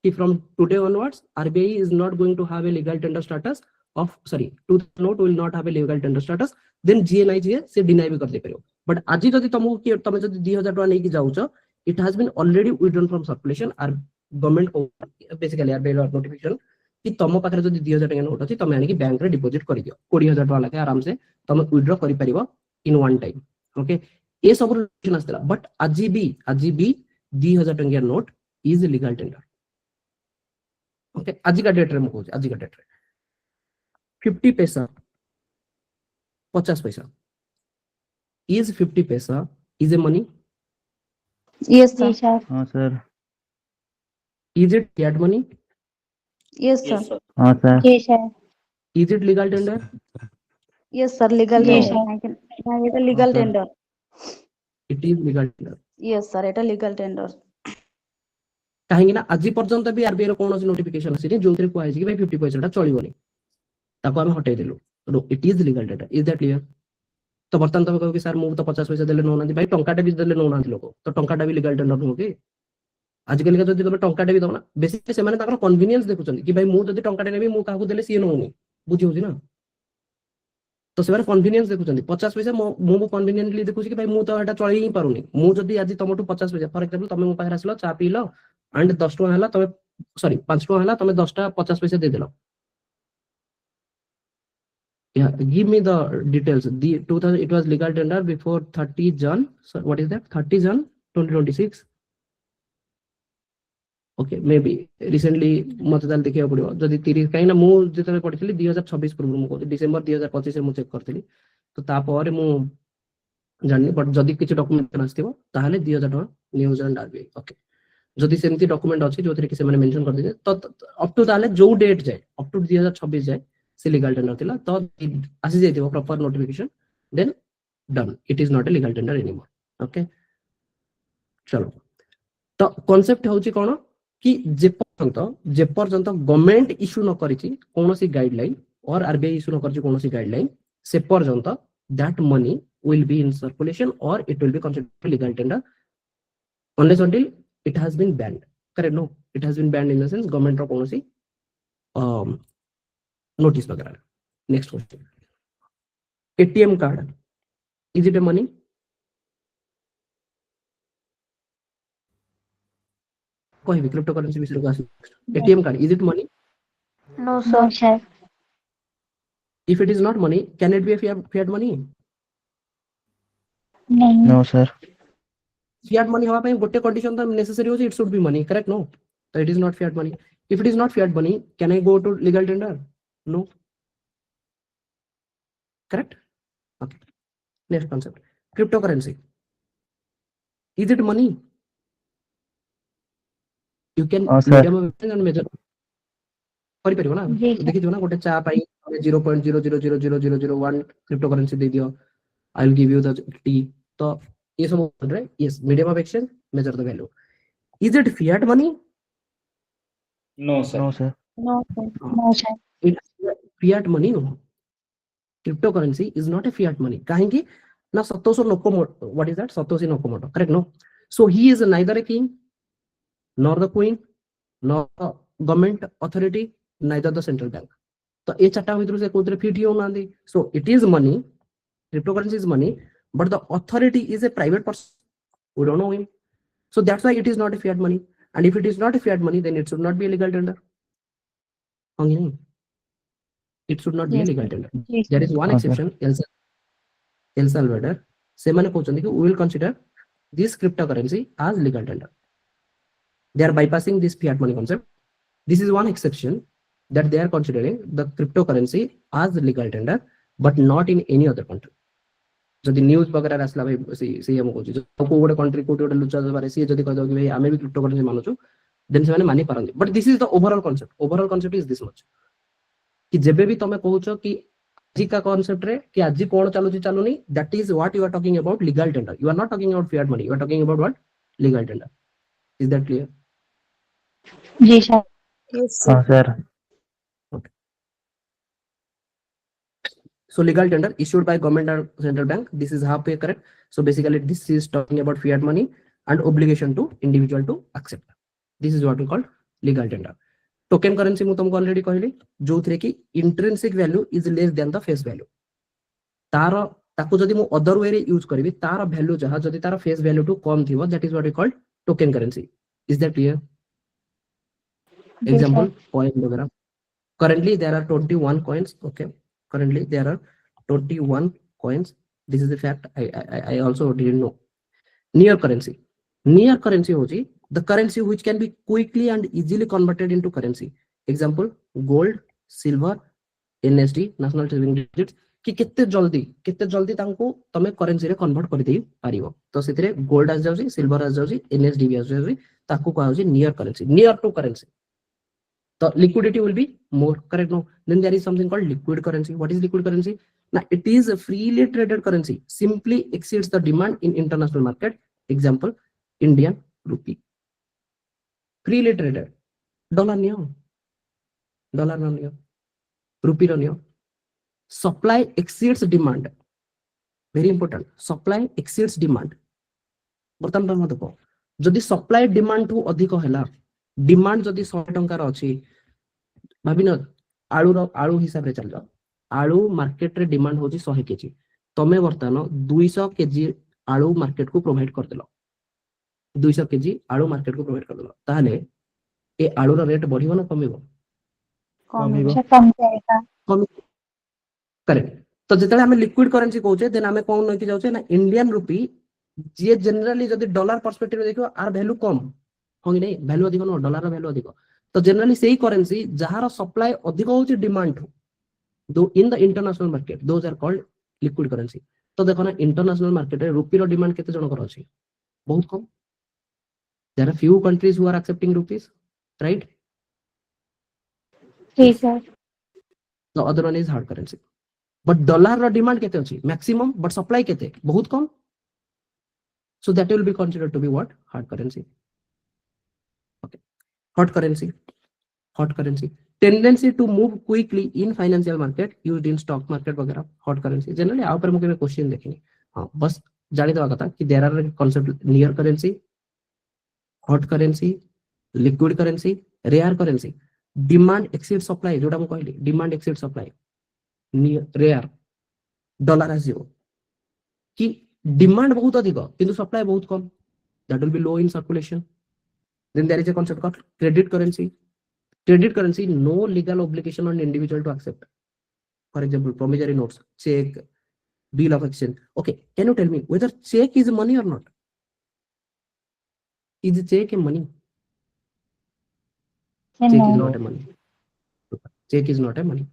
कि from today onwards RBI is not going to have a legal tender status of sorry 2000 note will not have a legal tender status then जीएनआईजीए से डिनाई भी कर दे परियो बट आज जदी तुमको कि तुम जदी 2000 टका नै कि जाउचो it has been already withdrawn from circulation आर गवर्नमेंट को बेसिकली आरबीआई नोटिफिकेशन कि तुम पाखे जब 2000 टका नोट अच्छी तुम आनिक बैंक रे डिपोजिट कर दियो 20000 टका लगे आराम से तुम विथड्रॉ करि परिबो इन वन टाइम ओके ये सब रिलेशन आस्तेला बट आज भी 2000 टका note is legal tender okay आज का डेट रे मु कहूँ आज का डेट रे 50 पैसा 50 पैसा is 50 paisa is a money? Yes, sir. जी सर हाँ sir Is it fiat money? Yes, sir. हाँ sir ji sir Is it legal tender? Yes, sir. Legal जी tender. Sir It a legal sir. tender. It is legal tender. Yes, sir. It a legal tender. କାହିଁକି ନା ଆଜି ପର୍ଯ୍ୟନ୍ତ ବି RBI ର କୌଣସି notification ଆସିନି ଯୋଉଥିରେ କୁହାଯାଇଛି କି ଭାଇ 50 ପଇସା ଟା ଚଳିବନି, ତାକୁ ଆମେ ହଟେଇ ଦେଲୁ। ଇଟ୍ is legal data. Is that clear? ତ ବର୍ତ୍ତମାନ ତମେ କହିବ କି ସାର୍ ମୁଁ ତ 50 ପଇସା ଦେଲେ ନଉନାହାନ୍ତି, ଭାଇ ଟଙ୍କାଟା ବି ଦେଲେ ନଉନାହାନ୍ତି ଲୋକ, ତ ଟଙ୍କାଟା ବି ଲିଗାଲ ଟେଣ୍ଡର ନୁହଁ କି? ଆଜିକାଲିକା ଯଦି ତମେ ଟଙ୍କାଟେ ବି ଦବ ନା, ବେସିକଲି ସେମାନେ ତାଙ୍କର କନଭିନିଏନ୍ସ ଦେଖୁଛନ୍ତି କି ଭାଇ ମୁଁ ଯଦି ଟଙ୍କାଟେ ନେବି ମୁଁ କାହାକୁ ଦେଲେ ସିଏ ନଉନି, ବୁଝି ହଉଛି ନା? ତ ସେମାନେ କନଭିନିଏନ୍ସ ଦେଖୁଛନ୍ତି। 50 ପଇସା ମୁଁ କନଭିନିଏଣ୍ଟଲି ଦେଖୁଛି କି ଭାଇ ମୁଁ ତ ଏଟା ଚଳେଇ ହିଁ ପାରୁନି। ମୁଁ ଯଦି ଆଜି ତମଠୁ 50 ପଇସା, ଫର ଏକ୍ସାମ୍ପଲ ତମେ ମୋ ପାଖରେ ଆସିଲ ଚା ପିଇଲ ଆଣ୍ଡ 10 ଟଙ୍କା ହେଲା, ତମେ ସରି 5 ଟଙ୍କା ହେଲା, ତମେ 10ଟା 50 ପଇସା ଦେଇଦେଲ। Yeah, give me the details. The 2000 it was legal tender before 30 Jan. So what is that? 30 Jan 2026. Okay, maybe recently मत ताल देखिया पड़िबो जदी 30 काई ना मु जेतले पढितली 2026 पूर्व मु कहू डिसेंबर 2025 रे मु चेक करथली, तो ता परे मु जानि बट जदी किछ डॉक्यूमेंट आस्थिबो ताहाले 2000 टका न्यूज एंड आरबीआई। ओके, जदी सेमती डॉक्यूमेंट अछि जोथरे कि से माने मेंशन कर दिजे तो अप टू ताहाले जो डेट जाय अप टू 2026 जाय से लीगल टेंडर थिला, तो आसी जायतिबो proper notification, then done, it is not a legal tender anymore. Okay, चलो तो कांसेप्ट होउची कोन कि जे पर्यंत गवर्नमेंट इश्यू न करिछि कोनोसी गाइडलाइन और आरबीआई इश्यू न करिछि कोनोसी गाइडलाइन, से पर्यंत that money will be in circulation or it will be considered legal tender unless until it has been banned. Correct? No, it has been banned in the sense government ro konosi notice वगैरह। Next question, ATM card, is it a money? कोई cryptocurrency विषय का ATM card, is it money? No, no sir. सर If it is not money, can it be a fiat money? नहीं no sir Fiat money हवा पे गोटे condition था necessary होची, it should be money. Correct? No, so it is not fiat money. If it is not fiat money, can I go to legal tender? No. Correct? Okay. Next concept, cryptocurrency, is it money? You can हाँ sir medium and measure करि परिबो ना, जी sir देखि दियो ना गोटे चा पाई 0.0000001 cryptocurrency दे दियो, I will give you the T, तो ये सब right? Yes, medium of exchange, measure the value. Is it fiat money? No sir No, sir. No sir It fiat money no. Cryptocurrency is not a fiat money. Kahinki na Satoshi Nakamoto. What is that? Satoshi Nakamoto. Correct? No. So he is neither a king, nor the queen, nor the government authority, neither the central bank. So ये चार्टा भितर से कोतरे fit ही होना दी. So it is money. Cryptocurrency is money, but the authority is a private person. We don't know him. So that's why it is not a fiat money. And if it is not a fiat money, then it should not be a legal tender. It should not be a Yes, legal sir. tender. Yes, There is one हाँ sir exception, El Salvador. ସେମାନେ କହୁଛନ୍ତି କି we will consider this cryptocurrency as legal tender. They are bypassing this fiat money concept. This is one exception that they are considering the cryptocurrency as legal tender, but not in any other country. ଯଦି news ବଗେରା ଆସିଲା ଭାଇ ସେଇ ମୁଁ କହୁଛି କୋଉ ଗୋଟେ country କୋଉଠି ଗୋଟେ ଲୁଚା ଦେବାରେ ସିଏ ଯଦି କହିଦବ କି ଭାଇ ଆମେ ବି କ୍ରିପ୍ଟୋକରେନ୍ସି ମାନୁଛୁ, ଦେନ୍ ସେମାନେ ମାନି ପାରନ୍ତି। But this is the overall concept. Overall concept is this much କି ଯେବେ ବି ତମେ କହୁଛ କି ଆଜିକା କନସେପ୍ଟ ରେ କି ଆଜି କଣ ଚାଲୁଛି ଚାଲୁନି, that is what you are talking about legal tender. You are not talking about fiat money. You are talking about what? Legal tender. Is that clear? जी सर Yes, हाँ sir. Sir Okay. So legal tender issued by government or central bank. This is halfway correct. So basically this is talking about fiat money and obligation to individual to accept. This is what we call legal tender. Token currency ମୁଁ ତମକୁ already କହିଲି, ଯୋଉଥିରେ କି intrinsic value is less than the face value. तार ताको जदि मु other way रे यूज करबी, तार value जहा जदि तार face value टू कम थिबो, that is what we call token currency. Is that clear? Example, coin वगैरह. Currently there are 21 coins. Okay, currently there are 21 coins. This is the fact. I also didn't know. Near currency होची the currency which can be quickly and easily converted into currency. Example, gold, silver, NSD, national saving digits कि केते जल्दी तांको तमे currency रे convert कर देई पारिबो तो सेतिरे गोल्ड आस जाउची सिल्वर आस जाउची एनएसडीबी आस जाउची ताको कहा होची near currency near to currency the liquidity will be more, correct? No, then there is something called liquid currency. What is liquid currency? Now it is a freely traded currency, simply exceeds the demand in international market. Example, Indian rupee, freely traded. Dollar niyo, dollar no niyo, rupee no niyo. Supply exceeds demand, very important. Supply exceeds demand. बर्तमान हम देखो जदि supply demand to अधिक हैला demand जदि 100 टंकार अछि भाबिन आलू हिसाब रे चल जाओ आलू मार्केट रे डिमांड होची 100 केजी तमे बर्तमान 200 केजी आलू मार्केट को प्रोवाइड कर देलो 200 केजी आलू मार्केट को प्रोवाइड कर देलो ताहले ए आलू रो रेट बढ़िबो ना कमिबो कम जाएगा करेक्ट तो जेतले हमें लिक्विड करेंसी कहूचे देन हमें कोन नकी जाउचे ना इंडियन रुपी जे जनरली जदि डॉलर पर्सपेक्टिव देखो आर वैल्यू कम होगी नहीं वैल्यू अधिक न डॉलर रो वैल्यू अधिक तो जनरली सेही करेंसी जहार सप्लाई अधिक होची डिमांड दो in the international market those are called liquid currency तो देखो ना इंटरनेशनल मार्केट रे रुपी रो डिमांड केते जन कर अछि बहुत कम there are few countries who are accepting rupees right जी sir the other one is hard currency but dollar रो डिमांड केते अछि मैक्सिमम बट सप्लाई केते बहुत कम so that will be considered to be what hard currency. Okay, hot currency tendency to move quickly in financial market used in stock market वगैरह hot currency generally आप पर मुझे question देखनी हाँ बस जाने दवा कथा कि there are concept near currency hot currency liquid currency rare currency demand exceeds supply जोड़ा मैं कहली demand exceeds supply near rare dollar as zero कि डिमांड बहुत अधिक किंतु सप्लाई बहुत कम that will be low in circulation then there is a concept called credit currency no legal obligation on individual to accept for example promissory notes check bill of exchange okay can you tell me whether check is money or not is check a money check is not a money check is not a money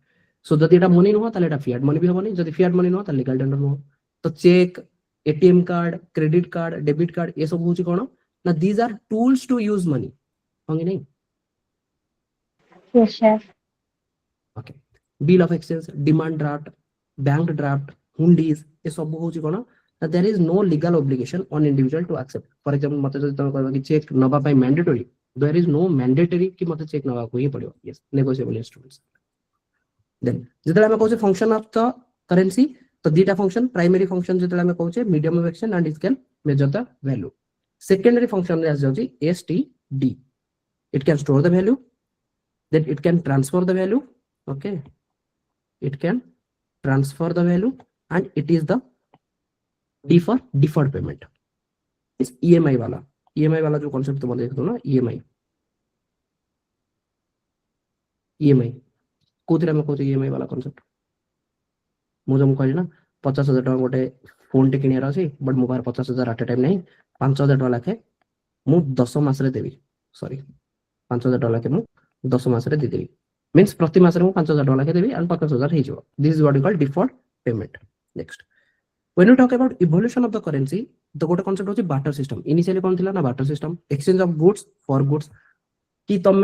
so जदि एटा money न हो ताले एटा fiat money भी होबनी जदि fiat money न हो ताले legal tender न हो तो cheque ATM card credit card debit card ये सब होची कोन ना these are tools to use money होंगे नहीं yes sir okay bill of exchange demand draft bank draft हुंडीज ये सब होची कोन ना there is no legal obligation on individual to accept for example मते जदि तम कहबा कि चेक नबा पाई mandatory there is no mandatory कि मते चेक नबा को ही पड़ियो यस नेगोशिएबल इंस्ट्रूमेंट्स देन जेतला हम कहू फंक्शन ऑफ द करेंसी तो दीटा फंक्शन प्राइमरी फंक्शन जेतला हम कहू medium of exchange and it can measure the value secondary function रे जाउची एसटीडी it can store the value then it can transfer the value okay it can transfer the value and it is the D for deferred payment is EMI वाला जो concept तुम देख दो ना EMI कोथिरा में कोथि EMI वाला concept मु जम कहली ना 50,000 टका गोटे फोन टे किनियार अछि बट मोबाइल 50,000 एट टाइम नहीं 5,000 टका लाखे मु 10 मास रे देबी सॉरी 5,000 टका लाखे मु 10 मास रे देबी मींस प्रति मास रे मु 5,000 टका लाखे देबी एंड 50,000 हे जो this is what we call default payment next when you talk about evolution of the currency the गोटे कांसेप्ट होची बार्टर सिस्टम इनिशियली कोन थिला ना barter system exchange of goods for goods कि तुम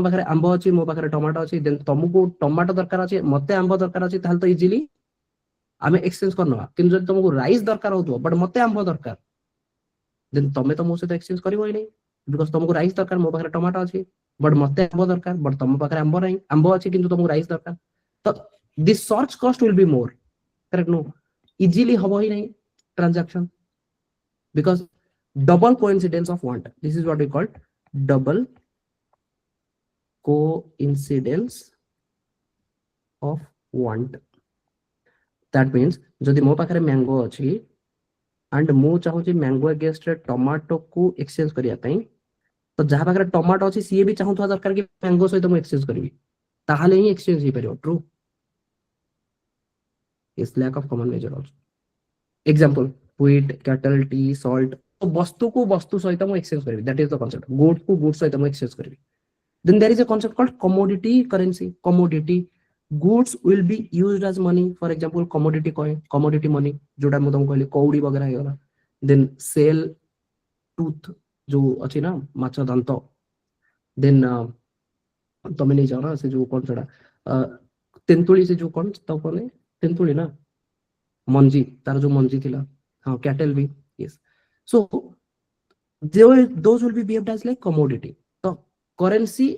पाखरे आंबो अछि मो पाखरे टमाटो अछि देन तुमको टमाटो दरकार अछि मते आंबो दरकार अछि ताल तो इजीली आमे एक्सचेंज करनवा किंतु जब तुमको राइस दरकार होतो बट मते आंबो दरकार देन तमे तो मो से एक्सचेंज करिवो ही नहीं बिकॉज़ तुमको राइस दरकार मो पाखरे टमाटो अछि बट मते आंबो दरकार बट तुम पाखरे आंबो नहीं आंबो अछि किंतु तुमको राइस दरकार तो this search cost will be more correct no easily हबो ही नहीं transaction because double coincidence of want this is what we call double coincidence of want that means जदि मो पाखरे मैंगो अछि एंड मु चाहूची मैंगो अगेंस्ट टमाटो को एक्सचेंज करिया पई तो जहां पाखरे टमाटो अछि सीए भी चाहूथवा दरकार कि मैंगो सहित मु एक्सचेंज करबी ताहाले ही एक्सचेंज ही परियो true is lack of common measure also example wheat cattle tea salt तो वस्तु को वस्तु सहित मु एक्सचेंज करबी that is the concept good को गुड सहित मु एक्सचेंज करबी then there is a concept called commodity currency commodity goods will be used as money, for example commodity coin, commodity money जोटा मैं तुमको कहली कौड़ी वगैरह है गला, then shell tooth जो अच्छी ना माछ दांत, then तमें नहीं जाओ ना से जो कौन छोड़ा तेंतुली से जो कौन तो कौन है तेंतुली ना मंजी तार जो मंजी थिला हाँ कैटल भी yes so those will be behaved as like commodity तो currency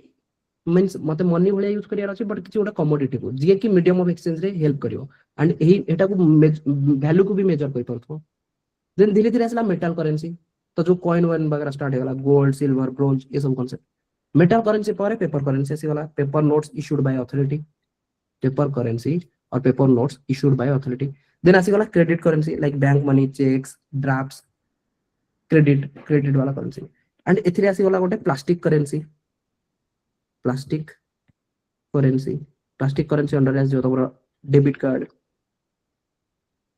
means मते मनी भलिया यूज करियार अछि बट किछि ओटा कमोडिटी को जे कि मीडियम ऑफ एक्सचेंज रे हेल्प करियो एंड एही एटा को वैल्यू को भी मेजर करि परथो देन धीरे धीरे असला मेटल करेंसी तो जो कॉइन वन वगैरह स्टार्ट होला गोल्ड सिल्वर ब्रोंज ये सब कांसेप्ट मेटल करेंसी पर पेपर करेंसी आसी वाला paper notes issued by authority paper currency और paper notes issued by authority then आसी वाला credit currency like bank money cheques drafts credit वाला करेंसी एंड एथिरे आसी वाला गोटे plastic currency plastic currency under as जो तमरा debit card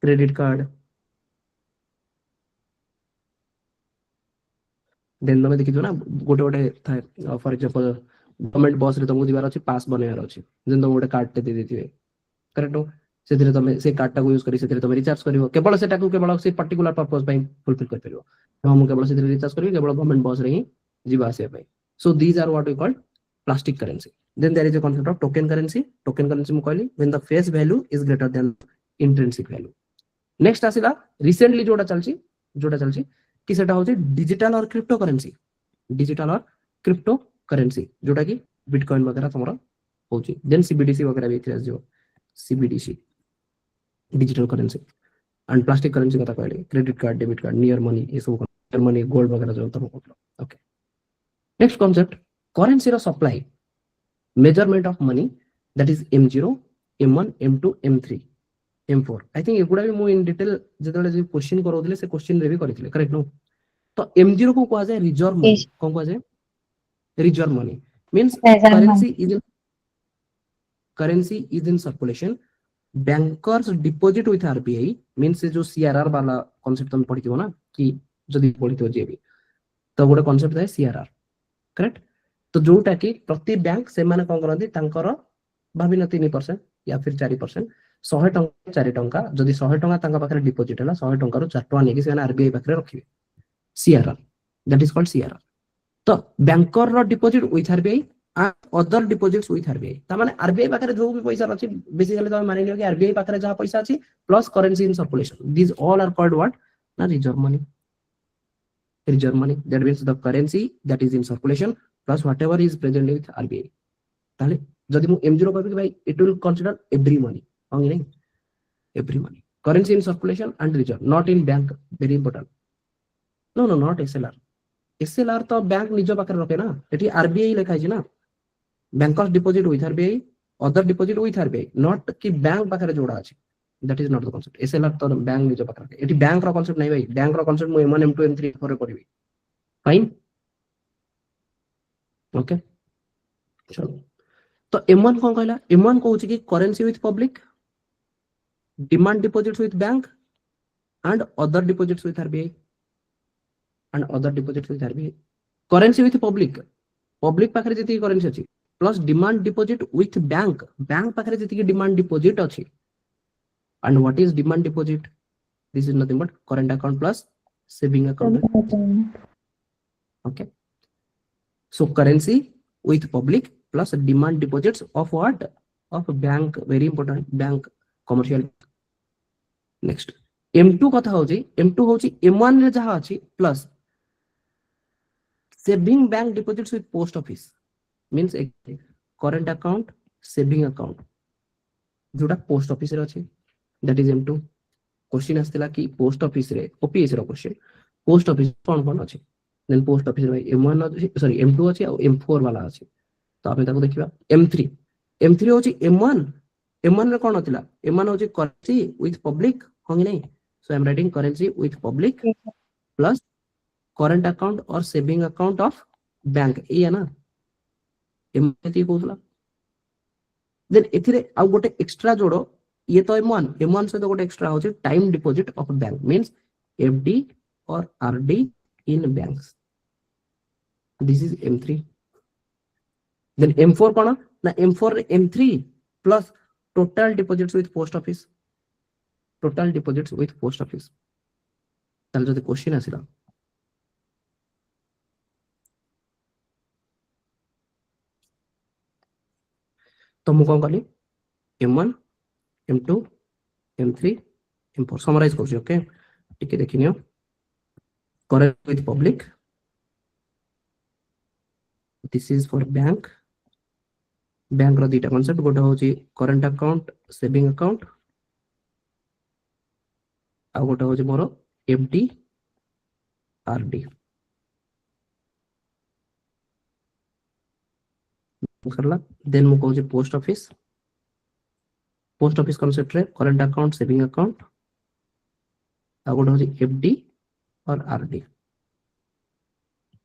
credit card then तमे देखिथो ना गोटे गोटे थाए फॉर एग्जांपल गवर्नमेंट बस रे तुमको दिबार अछि पास बनेयार अछि जेन तुम गोटे कार्ड ते दे देथिबे करेक्ट हो सेथिरे तमे से कार्ड टा को यूज करी सेथिरे तमे रिचार्ज करिवो केवल सेटा को केवल से पर्टिकुलर पर्पस पई फुलफिल कर परिवो हम केवल सेथिरे रिचार्ज करिवो केवल गवर्नमेंट बस रे ही जीवा आसे पई so these are what we called plastic currency. Then there is a concept of token currency. Token currency mu कहली when the face value is greater than intrinsic value. Next आसिला recently जोड़ा चलची कि सेटा होची डिजिटल और crypto currency जोटा कि bitcoin वगैरह तमरा होची देन सीबीडीसी वगैरह भी इतिहास जो CBDC digital currency and plastic currency कथा कहली credit card debit card near money ये सब नियर मनी गोल्ड वगैरह जो तम okay next concept currency ro supply measurement of money that is m0 m1 m2 m3 m4 I think एगुडा भी मु इन डिटेल जेतले जे क्वेश्चन करौथिले से question रे भी करिथिले करेक्ट नो तो m0 को कहा जाय रिजर्व मनी कोन कहा जाय reserve money means currency is in circulation bankers deposit with RBI means जो CRR वाला कांसेप्ट तुम पढ़िथिबो ना कि जदी पढ़िथिबो जे भी तो गोटे कांसेप्ट है CRR करेक्ट तो जोटा कि प्रति बैंक से माने कोन करंती तांकर भाबिन 3% या फिर 4% 100 टंका 4 टंका जदी 100 टंका तांका पाखरे डिपॉजिट हला 100 टंका रो 4 टंका नेकी से आरबीआई पाखरे रखिबे CRR that is called CRR तो बैंकर रो deposit with RBI and other deposits with RBI ता माने आरबीआई पाखरे जो भी पैसा अछि बेसिकली तो मानि लियो कि आरबीआई पाखरे जहा पैसा अछि plus currency in circulation this all are called what ना reserve money that means the currency that is in circulation plus whatever is present with RBI ताले जदि मु m0 कहबी कि भाई it will consider every money होंगे नहीं every money currency in circulation and reserve not in bank very important no not SLR तो bank निज पाखरे रखे ना एठी RBI लिखा छै ना bankers deposit with RBI other deposit with RBI not कि बैंक पाखरे जोड़ा अछि that is not the concept SLR तो बैंक निज पाखरे रखे एठी बैंक रो concept नहीं भाई बैंक रो concept मु m1 m2 m3 करे करबी फाइन ओके चलो तो M1 कौन कहला M1 कहूँ कि currency with public demand deposits with bank and other deposits with RBI currency with public पाखरे जति करेंसी अछि plus demand deposit with bank पाखरे जति डिमांड डिपॉजिट अछि and what is demand deposit this is nothing but current account plus saving account okay So currency with public plus demand deposits of what? Of bank, very important bank commercial. Next M2 कथा होची M2 होची M1 रे जहा अछि plus saving bank deposits with post office means current account saving account जोटा post office रे अछि that is M2 question आस्तिला कि पोस्ट ऑफिस रे OPSC रो क्वेश्चन पोस्ट ऑफिस कोन अछि देन पोस्ट ऑफिस रे M1 सॉरी M2 अछि और M4 वाला अछि तो आपण ताको देखिबा M3 होची M1 रे कोन होतिला M1 होची करेंसी विथ पब्लिक होंगे नहीं so I am writing currency with public plus current account और सेविंग अकाउंट ऑफ बैंक ए है ना M3 कोसला देन एथिरे आ गोटे एक्स्ट्रा जोड़ो ये तो M1 से तो गोटे एक्स्ट्रा होची time deposit of bank means FD और RD in banks this is M3 then M4 कोना ना M4 M3 plus total deposits with post office, total deposits with post office ताले जदि क्वेश्चन आसिला तो मु कोन कली m1 m2 m3 m4 summarise करछि okay टिके देखिनियो correct with public this is for bank bank रो दीटा कांसेप्ट गोटे होची करंट अकाउंट सेविंग अकाउंट आ गोटे होची मोर एफडी आरडी करला देन मु कहूची पोस्ट ऑफिस कांसेप्ट रे करंट अकाउंट सेविंग अकाउंट आ गोटे होची एफडी और आरडी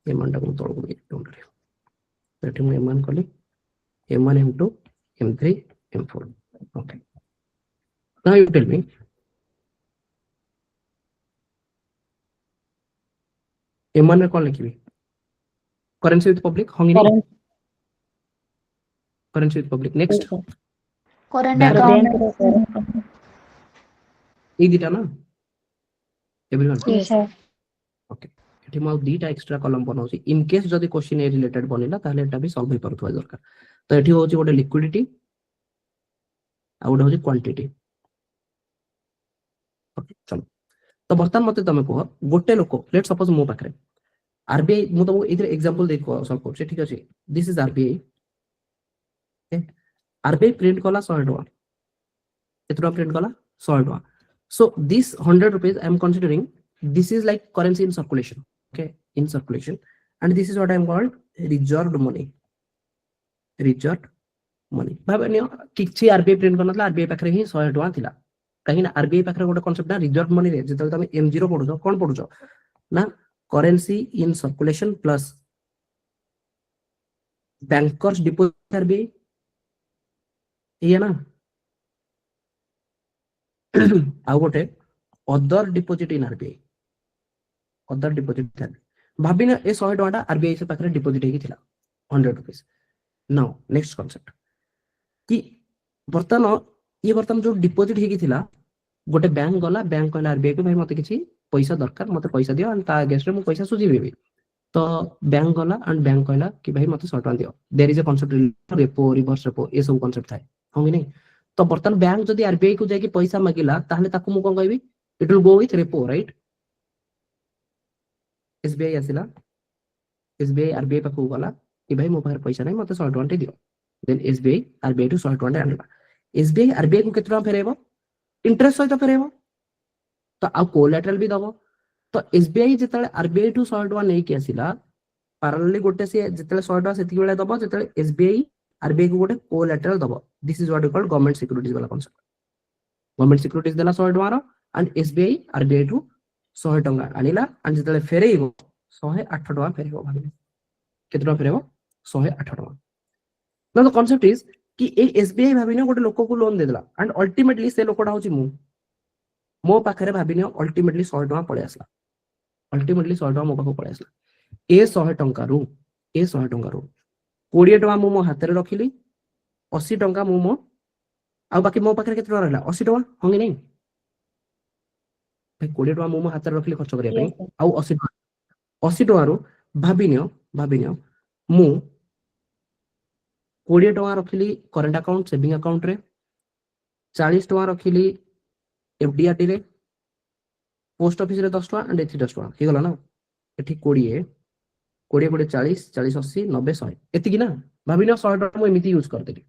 एमन टाको तळ को डोंट रे सेठी मु एमन कली m1 m2 m3 m4 okay now you tell me m1 में कौन लिखी करेंसी विथ पब्लिक होंगी नहीं currency with public next current bank account ये दीटा ना एवरीवन जी सर ओके एठी मु दीटा एक्स्ट्रा कॉलम बनाउची इन केस जदी क्वेश्चन ए रिलेटेड बनिला ताले एटा भी सॉल्व हो परथवा दरकार तो एठी होची गोटे लिक्विडिटी आ गोटे होची क्वांटिटी ओके चलो तो बर्तमान मते तमे को गोटे लोक लेट सपोज मो पाखरे आरबीआई मु तो इधर एग्जांपल दे को सॉल्व कर ठीक अछि this is RBI okay RBI print कला 100 टका केतना प्रिंट कला 100 टका so this 100 rupees I am considering this is like currency in circulation okay in circulation and this is what I am called reserved money भाबनियो किछि RBI print करनतला RBI पाखरे ही 100 टका थिला कहीं ना आरबीआई पाखरे गोटे कांसेप्ट ना रिजर्व मनी रे जेतल तमे m0 पढुछो कोन पढुछो ना currency in circulation plus bankers deposit RBI ये ना आ गोटे other deposit in RBI other deposit भाबिना ए 100 टका आरबीआई से पाखरे डिपॉजिट हेकी थिला 100 rupees नाउ नेक्स्ट कांसेप्ट कि बर्तमान जो डिपॉजिट हेकी थिला गोटे बैंक गला बैंक कहला आरबीआई को भाई मते किछि पैसा दरकार मते पैसा दियो एंड ता अगेंस्ट रे मु पैसा सुझीबी तो बैंक गला एंड बैंक कहला कि भाई मते 100 टका दियो there is a concept repo reverse repo ए सब कांसेप्ट थाए होंगी नहीं तो बर्तमान बैंक जदी आरबीआई को जाय कि पैसा मागिला ताहले ताकू मु कोन कहबी it will go with repo right SBI आसिला एसबीआई आरबीआई पाखु गला कि भाई मो पाखर पैसा नहीं मते 100 टका दियो देन एसबीआई आरबीआई टू 100 टका आनला एसबीआई आरबीआई को केतना फेरेबो इंटरेस्ट सहित फेरेबो तो आ कोलैटरल भी दबो तो एसबीआई जेतले आरबीआई टू 100 टका नै कि आसिला पैरेलली गोटे से जेतले 100 टका सेति बेले दबो जेतले एसबीआई आरबीआई को गोटे कोलैटरल दबो this is what we call government securities वाला कांसेप्ट गवर्नमेंट सिक्योरिटीज देला 100 टका रो एंड एसबीआई आरबीआई टू 100 टका आनिला एंड जेतले फेरेइबो 108 टका फेरेइबो भाबी केतना फेरेइबो 108 टका ना द कांसेप्ट इज कि ए एसबीआई भाबिनो गोटे लोक को लोन दे देला एंड अल्टीमेटली से लोकटा होची मो पाखरे भाबिनो अल्टीमेटली 100 टका पळे आसला अल्टीमेटली 100 टका मो पाखो पळे आसला ए 100 टका रो 20 टका मो हाथ रे रखिली 80 टका मो आ बाकी मो पाखरे केतना रहला 80 टका होंगी नहीं भाई 20 टका मो हाथ रे रखिली खर्च करिया पई आ 80 टका रो भाबिनो मु 20 टका रखिली करंट अकाउंट सेविंग अकाउंट रे 40 टका रखिली एफडीआरटी रे पोस्ट ऑफिस रे 10 टका एंड एथि 10 टका हे गला ना एठी 20 40 40 80 90 100 एति कि ना भाबिनो 100 टका मु एमिति यूज कर देली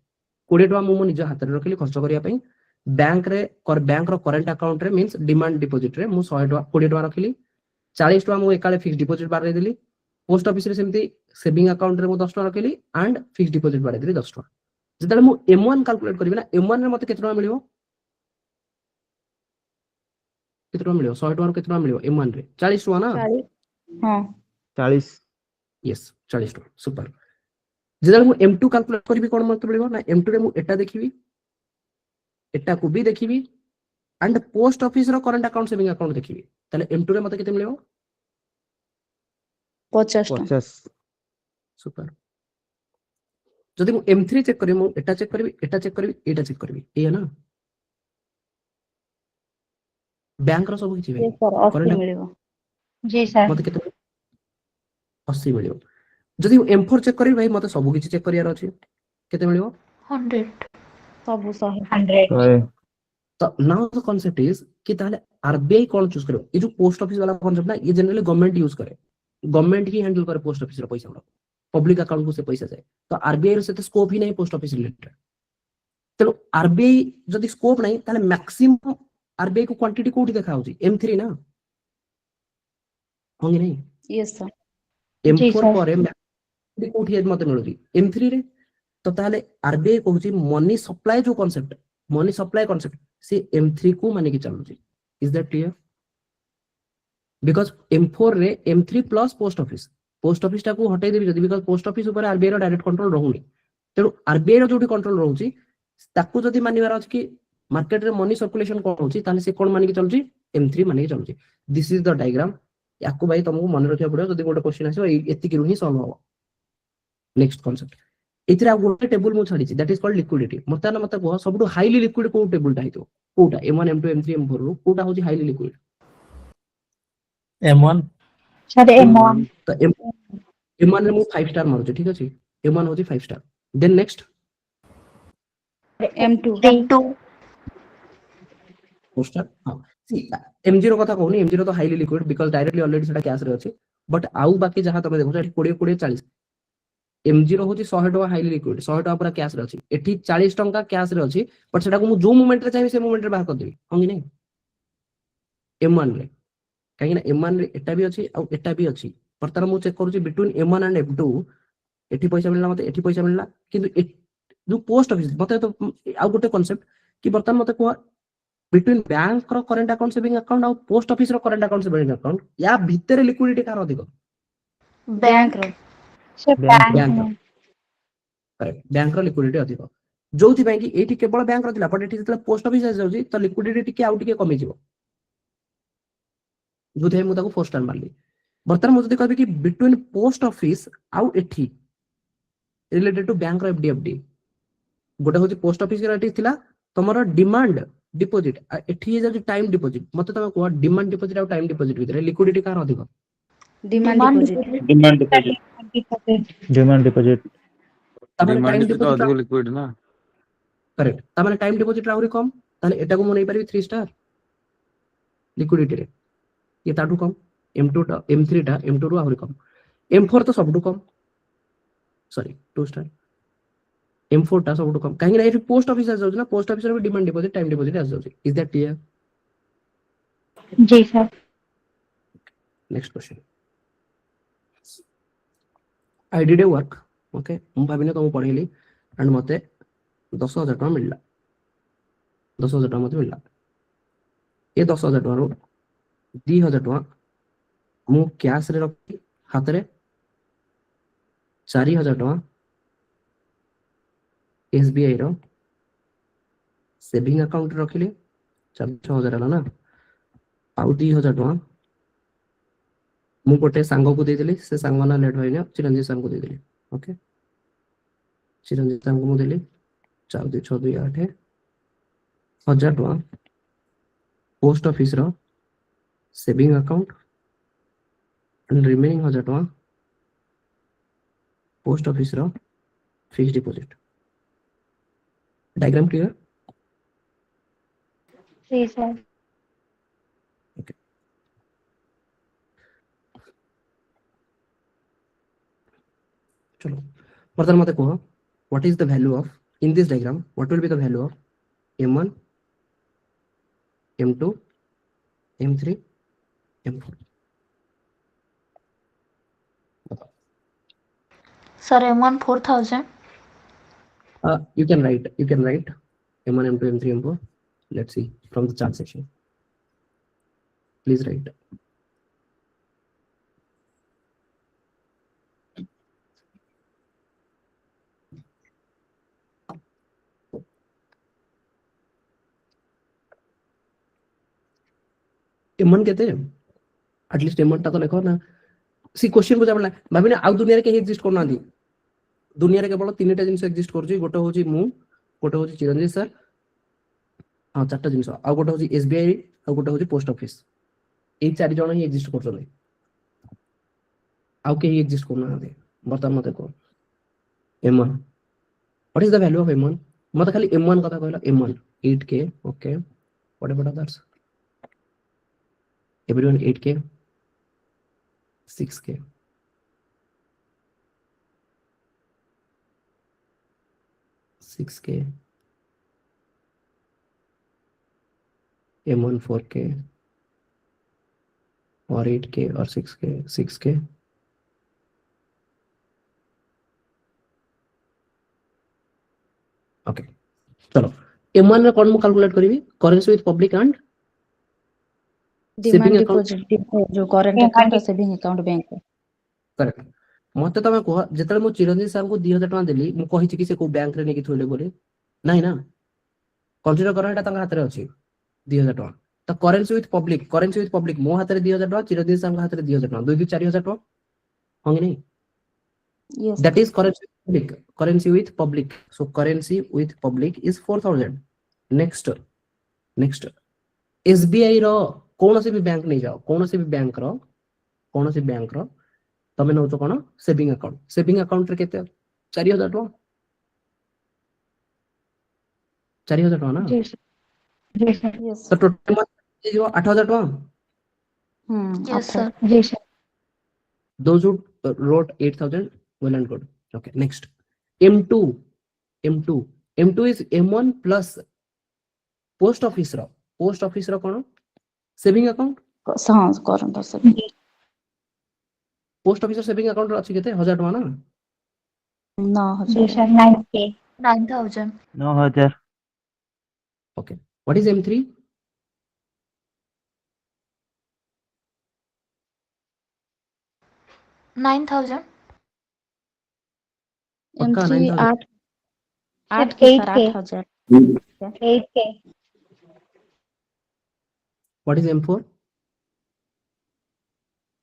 20 टका मु निज हाथ रे रखिली खर्च करिया पई बैंक रो करंट अकाउंट रे मींस डिमांड डिपॉजिट रे मु 100 टका 20 टका रखिली 40 टका मु एकाले फिक्स डिपॉजिट बारे देली पोस्ट ऑफिस रे सेमती सेविंग अकाउंट रे मु 10 टका रखिली एंड फिक्स डिपॉजिट बारे देली 10 टका जेतले मु m1 कैलकुलेट करबी ना m1 रे मते केतना मिलियो कितना मिलियो 100 टका कितना मिलियो m1 रे 40 टका ना हां 40 यस 40 टका सुपर जेतले मु m2 कैलकुलेट करबी कोन मते मिलियो ना m2 रे मु एटा देखिबी एटा को भी देखिबी एंड पोस्ट ऑफिस रो करंट अकाउंट सेविंग अकाउंट देखिबी ताले m2 रे मते केते मिलियो 50 50 सुपर जदि मु M3 चेक करी मु एटा चेक करबी एटा चेक करबी एटा चेक करबी ए ना बैंक रो सब किछि Yes, sir. 80 मिलिबो. जी सर मते केते 80 मिलियो जदि M4 चेक करबी भाई मते सब किछि चेक करियार अछि केते मिलियो 100 सब 100. 100 तो नाउ द कांसेप्ट इज कि ताले आरबीआई कौन चूज करो ये जो पोस्ट ऑफिस वाला कांसेप्ट ना ये जनरली गवर्नमेंट यूज करे गवर्नमेंट ही हैंडल करे पोस्ट ऑफिस रो पैसा गुड़ा पब्लिक अकाउंट को से पैसा जाए तो आरबीआई रो सेते स्कोप ही नहीं पोस्ट ऑफिस रिलेटेड तेणु आरबीआई जदि स्कोप नहीं ताले मैक्सिमम आरबीआई को क्वांटिटी कोठी देखा होची M3 ना होंगे नहीं Yes, sir. जी M4 सर पर कोठी मते मिलुची M3 रे तो ताले आरबीआई कहूची मनी सप्लाई जो कांसेप्ट मनी सप्लाई कांसेप्ट से M3 को माने की चलुची is that clear because M4 रे M3 प्लस पोस्ट ऑफिस टा को हटाई देबी जदी बिकॉज पोस्ट ऑफिस ऊपर आरबीआई रो डायरेक्ट कंट्रोल रहउनी तेणु आरबीआई रो जोठी कंट्रोल रहउची ताकू जदी मानिबार अछि कि मार्केट रे मनी सर्कुलेशन कोन होची ताले से कोन माने की चलुची M3 माने की चलुची दिस इज द डायग्राम याकू भाई तुमको मन रखिया पड़ो जदी गोटे क्वेश्चन आसो एति कि ही सॉल्व हो नेक्स्ट कांसेप्ट इतरा गोटे टेबल मु छाडी दैट इज कॉल्ड लिक्विडिटी मते को सबटु हाईली लिक्विड को टेबल टा हितो Kota M1 M2 M3 M4 रो कोटा होची highly liquid M1 sir M1 तो M1 रे मु 5 स्टार मारुची ठीक अछि M1 होची 5 star then next M2. M2 4 star हां M0 कथा कहूनी M0 तो highly liquid because directly already सेटा कैश रे अछि बट आउ बाकी जहां तमे देखो 20 20 40 M0 होची 100 टका हाईली लिक्विड 100 टका पूरा कैश रे अछि एठी 40 टका कैश रे अछि बट सेटा को मु जो मोमेंट रे चाहिए से मोमेंट रे बाहर कर देबी होंगी नहीं M1 रे कहीं ना M1 रे एटा भी अछि और एटा भी अछि परतर मु चेक करूची बिटवीन M1 एंड M2 एठी पैसा मिलला मते एठी पैसा मिलला किंतु जो पोस्ट ऑफिस मते तो आ गोटे कांसेप्ट कि बर्तमान मते को बिटवीन बैंक रो करंट अकाउंट सेविंग अकाउंट और पोस्ट ऑफिस रो करंट अकाउंट सेविंग अकाउंट या भीतर लिक्विडिटी कार अधिक Bank रो. सर बैंक बैंक में करेक्ट बैंक रो लिक्विडिटी अधिक जोथि बैंक कि एठी केवल बैंक रो दिला बट एठी जतले पोस्ट ऑफिस आ जाउची तो लिक्विडिटी टिके आउ टिके कमी जिवो जोथि मु ताको 4 स्टार मारली बर्तमान मु जदी कहबी कि बिटवीन पोस्ट ऑफिस आउ एठी रिलेटेड टू बैंक रो एफडी गोटे होची पोस्ट ऑफिस रो एठी थिला तमरो डिमांड डिपॉजिट एठी जे टाइम डिपॉजिट मते तमे को डिमांड डिपॉजिट और टाइम डिपॉजिट भीतर लिक्विडिटी कार अधिक Demand deposit. demand deposit तमने डिमांड टाइम तो डिपॉजिट अधिक लिक्विड ना करेक्ट तमने टाइम डिपॉजिट राउरी कम ताले एटा को मु नै पारि 3 स्टार लिक्विडिटी रे ये ताटू कम M2 टा M3 टा M2 रो आहुरी कम M4 तो सबटू कम सॉरी 2 स्टार M4 टा सबटू कम काहे ना पोस्ट ऑफिस आ जाउछ ना पोस्ट ऑफिस रे डिमांड डिपॉजिट टाइम डिपॉजिट आ जाउछ इज दैट क्लियर जी sir next question I did a work okay मु भाबिने तुम पढेली एंड मते 10000 टका मिलला 10000 टका मते मिलला ये 10000 टका रो 2000 टका मु कैश रे रखी हाथ रे 4000 टका एसबीआई रो सेविंग अकाउंट रखिले 6000 हला ना आउ 2000 टका मु गोटे सांग को दे देली से सांग ना लेट होइना चिरंजीव सांग को दे देली ओके चिरंजीव सांग को मु देली 4 2 6 2 8 1000 टका पोस्ट ऑफिस रो सेविंग अकाउंट एंड रिमेनिंग 1000 टका पोस्ट ऑफिस रो फिक्स्ड डिपॉजिट डायग्राम क्लियर जी सर चलो बर्तमान मते कहो what is the value of in this diagram what will be the value of M1 M2 M3 M4 Sir, M1 4000. you can write M1 M2 M3 M4 let's see from the chart section please write M1 कहते हैं at least M1 टा तो लिखो ना सी question को जब भाभी ने आउ दुनिया रे के एग्जिस्ट करना दी दुनिया रे केवल तीनटा जिंस एग्जिस्ट करछि गोटे होछि मु गोटे होछि चिरंजीव सर हां चारटा जिंस आ गोटे होछि एसबीआई आ गोटे होछि पोस्ट ऑफिस ए चार जण ही एग्जिस्ट करछले आउ के एग्जिस्ट करना दे बर्तमान मते को m1 what is the value of m1 मते खाली m1 कथा कहला m1 8k okay what about others everyone 8k 6k m1 4k or 8k or 6k okay चलो m1 रे कोन मु कैलकुलेट करबी currency with public and demand saving account deposit जो current account और सेविंग अकाउंट बैंक करेक्ट मते तमे कह जेतले मु चिरंजीव सर को 2000 टका देली मु कहि कि से को बैंक रे नेकी थोले बोले नहीं ना कंसीडर करा एटा तंग हाथ रे अछि 2000 टका तो करेंसी विथ पब्लिक मो हाथ रे 2000 टका चिरंजीव सर को हाथ रे 2000 टका 2 4000 टका होंगे नहीं yes that is currency with public so currency with public is 4000 next SBI रो कौन से भी बैंक नहीं जाओ कौन से भी बैंक रो तमे नौ तो कोन सेविंग अकाउंट रे केते 4000 टका 4000 टका ना जी सर जी सर यस तो टोटल जो 8000 टका yes sir ji sir those who wrote 8000 well and good okay next m2 is m1 plus post office row cone saving account हां current saving post office saving account अछि केते 1000 टका ना जी 9000 sir 9k 9000 9000 okay what is m3 9000 पक्का M3 9000 8 sir के sir 8k 8000 8k what is m4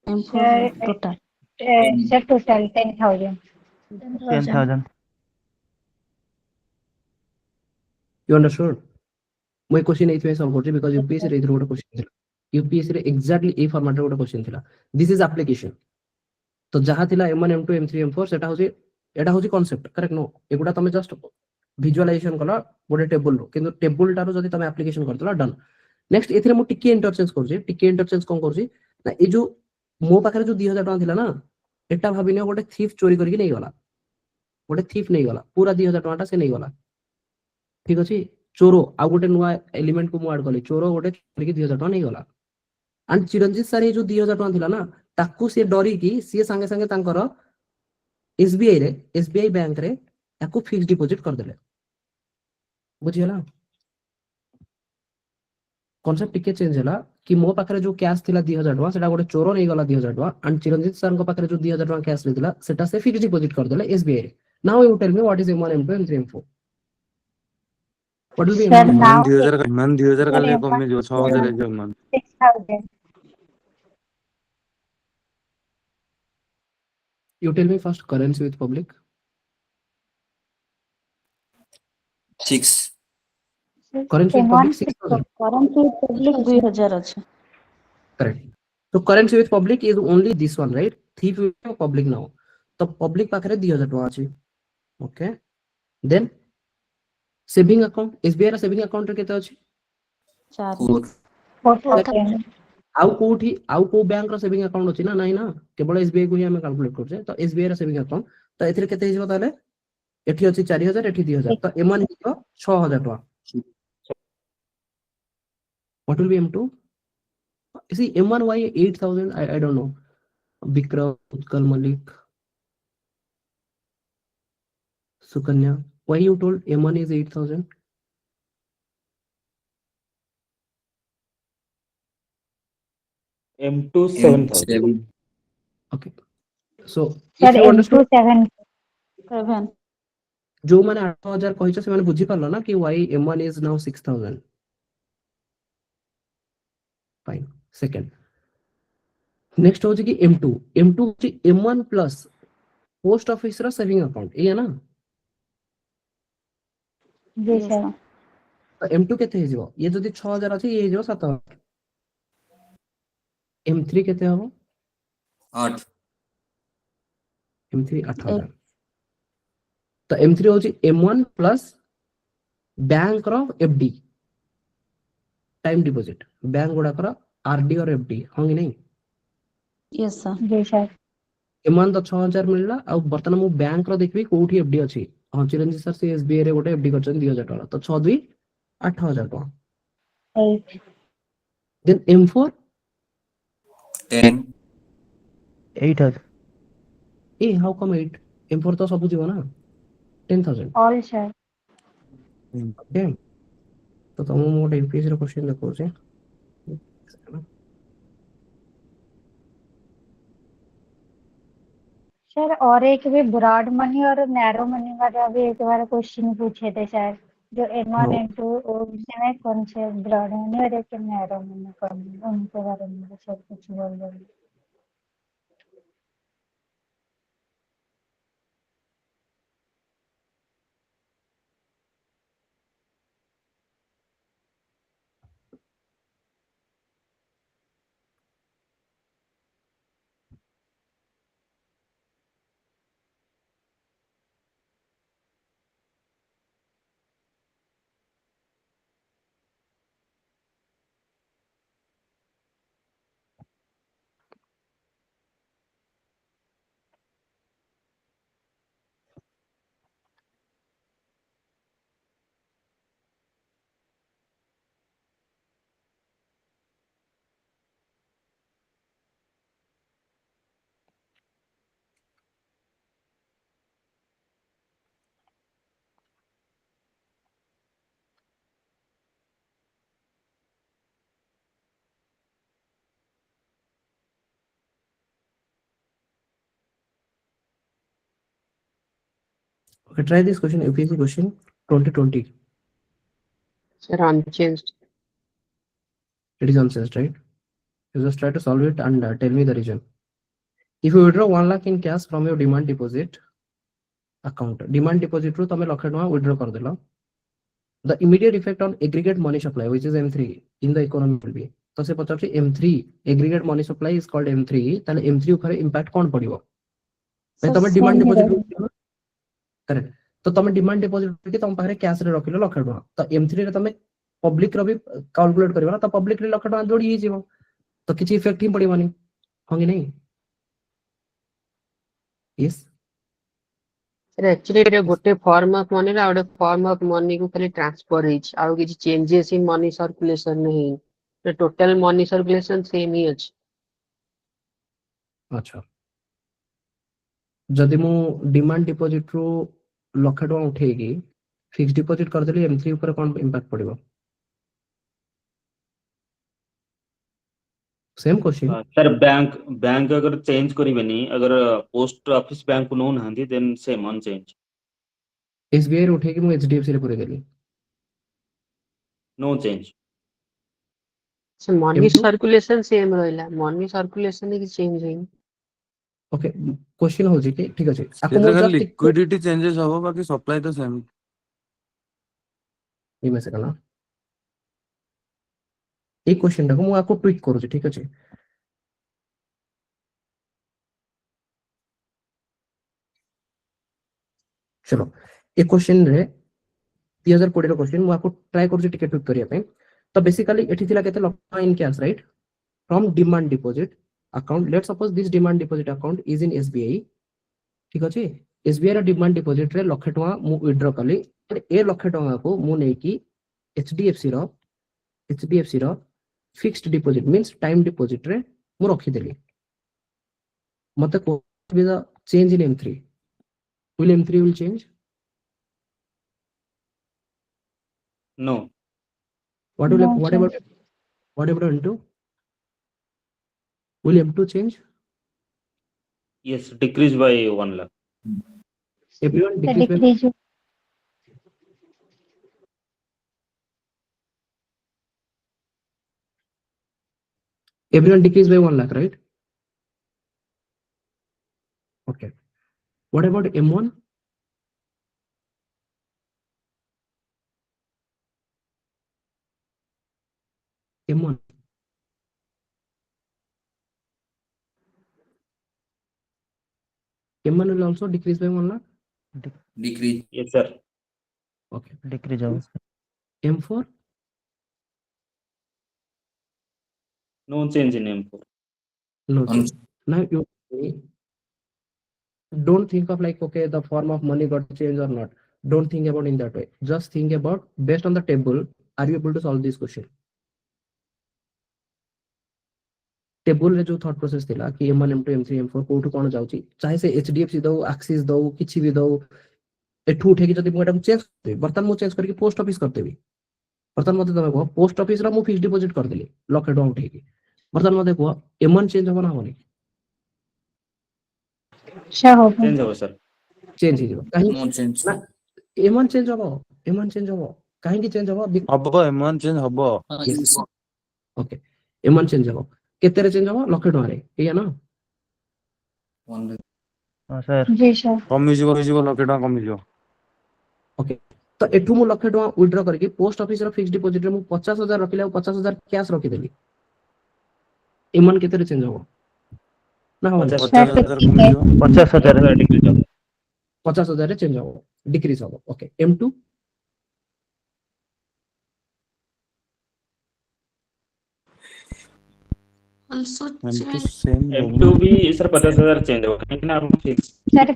M4 total sir total 10,000 10000 you understood मैं question एथि solve करछि बिकॉज़ यूपीएससी रे इधर गोटे क्वेश्चन थिला यूपीएससी रे एग्जैक्टली ए फॉर्मेट रे गोटे क्वेश्चन थिला दिस इज एप्लीकेशन तो जहा थिला m1 m2 m3 m4 सेटा होछि एटा होछि कांसेप्ट करेक्ट नो एगुडा तमे जस्ट विजुअलाइजेशन कला गोटे टेबल रो किंतु टेबल टारो जदी तमे एप्लीकेशन करतला डन नेक्स्ट एथिरे मु टिके इंटरचेंज कोन करछि ना ए जो मो पाखरे जो 2000 टका थिला ना एटा भाबिने गोटे थीफ चोरी करके नहीं गला गोटे थीफ नहीं गला पूरा 2000 टका से नहीं गला ठीक अछि चोरो आ गोटे नुआ एलिमेंट को मु ऐड करली चोरो गोटे करके 2000 टका नहीं गला एंड चिरंजीत सर ये जो 2000 टका थिला ना ताकू से डरी की सी संगे संगे तांकर एसबीआई बैंक रे ताकू फिक्स डिपॉजिट कर देले बुझियला कॉन्सेप्ट टिके चेंज हला कि मो पाखरे जो कैश थिला 2000 टका सेटा गोटे चोरो नहीं गला 2000 टका एंड चिरंजीत सर को पाखरे जो 2000 टका कैश लेथिला सेटा से फिक्स डिपॉजिट कर देले एसबीआई रे now you tell me what is m1 m2 m3 m4 what will be sir m1 now 2000 काले कमी जो 6000 है जो मान 6,000 you tell me first currency with public 6 currency with public 6000 currency public 2000 আছে correct so currency with public is only this one right thief with public now तो public पाखरे 2000 टका अछि okay then saving account SBI रा saving account रे केते अछि 4 4,000 आउ को बैंक रा सेविंग अकाउंट अछि ना नहीं ना केवल एसबीआई को ही हम कैलकुलेट करछे तो एसबीआई रा सेविंग अकाउंट तो एथिरे केते हिजबो ताले एठी अछि 4000 एठी 2000 तो m1 हिजबो 6000 टका what will B m2 see m1 why 8000 I don't know Vikram Utkal Malik Sukanya why you told m1 is 8000 M2 7000 okay so sir if you understood 7 7 जो माने 8000 कहिछ से माने बुझी परलो ना कि why m1 is now 6000 fine second next हो कि m2 होची m1 plus पोस्ट ऑफिस रा सेविंग अकाउंट ये है ना जी Yes, सर sir. तो M2 केते हेजिवो ये जदी 6000 अछि ये हेजिवो 7000 M3 केते हबो 8 M3 8000 तो M3 होची M1 प्लस बैंक रो FD टाइम डिपॉजिट बैंक गुडा करा RD और FD होंगी नहीं Yes, sir. जी सर M1 तो 6000 मिलला आ वर्तमान मु बैंक रो देखबी कोठी FD अछि हां चिरंजी सर से SBI रे गोटे FD करछन 2000 टका तो 6 2 8000 टका 8 then M4 10 8000 A how come 8 M4 तो सब जीव ना 10000 ऑल सर ओके तो तुम मोटे यूपीएससी रो क्वेश्चन देखो छे सर और एक भी ब्रॉड मनी और नैरो मनी वाला भी एक बार क्वेश्चन पूछे थे सर जो N1 N2 उसमें कौन से ब्रॉड मनी और एक नैरो मनी कौन उनके बारे में भी सर कुछ बोल दो Okay, try this question, UPSC question 2020. Sir, unchanged. It is nonsense, right? You just try to solve it and tell me the reason. If you withdraw 1 lakh in cash from your demand deposit account, demand deposit ru tame lakh टका withdraw कर देलो. The immediate effect on aggregate money supply, which is M3 in the economy will be. तो से पचार M3 aggregate money supply is called M3. ताले M3 ऊपर impact कौन पड़िबो? Sir, तमे demand same deposit here. Correct तो तमे डिमांड डिपॉजिट करके तम पाखरे कैश रे रखिलो लाख टका तो M3 रे तमे पब्लिक रो भी कैलकुलेट करबा ना तो पब्लिक रे लाख टका जोड़ी ही जीवो तो किछि इफेक्ट ही पड़िबानी होंगे नहीं यस Sir, actually ଏଟା ଗୋଟେ form of money ର ଆଉ ଗୋଟେ form of money କୁ ଖାଲି transfer ହେଇଛି ଆଉ କିଛି changes in money circulation ରେ ହେଇନି total money circulation same ହିଁ ଅଛି अच्छा जदि मु डिमांड डिपॉजिट रो लाख टका उठेगी फिक्स डिपॉजिट कर देली M3 ऊपर कोन इंपैक्ट पड़िबो same question sir bank bank अगर चेंज करिवेनी अगर पोस्ट ऑफिस बैंक नो नांदी देन सेम अनचेंज SBI रे उठेगी मु HDFC रे पूरे देली no change So money M2 circulation same ରହିଲା money circulation ରେ କିଛି change ହେଇନି ओके क्वेश्चन हो जी कि ठीक अछि आको ସେଥିରେ मु ଖାଲି जस्ट liquidity changes ହବ ବାକି supply ତ same ये में से कना एक क्वेश्चन टाको मु आको ट्वीट करू छी ठीक अछि चलो एक क्वेश्चन रे 2020 रो क्वेश्चन मु आपको ट्राई करू छी टिकट ट्वीट करिया पे तो बेसिकली एठी थिला केते luck in cash right from demand deposit account let's suppose this demand deposit account is in SBI ठीक अछि SBI रो डिमांड डिपॉजिट रे लाख टका मु विथड्रॉ कली ए लाख टका को मु नै की HDFC रो fixed deposit means time deposit रे मु रखी देली मते को बी द चेंज इन M3 will M3 will change no what will No what change. about what about M2 will M2 change yes decrease by 1 lakh everyone The decrease by decrease everyone decrease by 1 lakh right okay What about M1? M1. M1 will also decrease by 1 lakh? Decrease. Yes, sir. Okay. Decrease hour. M4? No change in M4. No change. Now you don't think of like, okay, the form of money got changed or not. Don't think about in that way. Just think about based on the table, are you able to solve this question? Table रे जो thought process थिला कि M1 M2 M3 M4 कोठु कोन जाउची चाहे से HDFC दो axis दो किछि भी दो एठू उठे कि जदि मोटा चेंज करते बर्तन मु चेंज करके पोस्ट ऑफिस करते भी बर्तन मते तमे को पोस्ट ऑफिस रा मु फिक्स डिपॉजिट कर देली लखे टका उठे कि बर्तन मते को M1 चेंज होना होनी चेंज हो सर चेंज हो काहे No change. ना M1 चेंज हो काहे की चेंज हो हबो M1 चेंज हबो Yes. ओके M1 चेंज हो केते रे चेंज हो लखे टका रे एया ना One lakh. हाँ सर जी सर कमी जीवो लखे टका कमी जीवो ओके तो एठू मु लखे टका विथड्रॉ करके पोस्ट ऑफिस रा फिक्स डिपॉजिट रे मु 50000 रखिले 50000 कैश रखि देली M1 केते रे चेंज हो ना हो 50,000 कमी जीवो 50,000 डिक्रीज हो 50,000 रे चेंज हो डिक्रीज हो okay M2 also M2 change same M2 भी सर 50,000 चेंज हो काहे ना हम फिक्स सर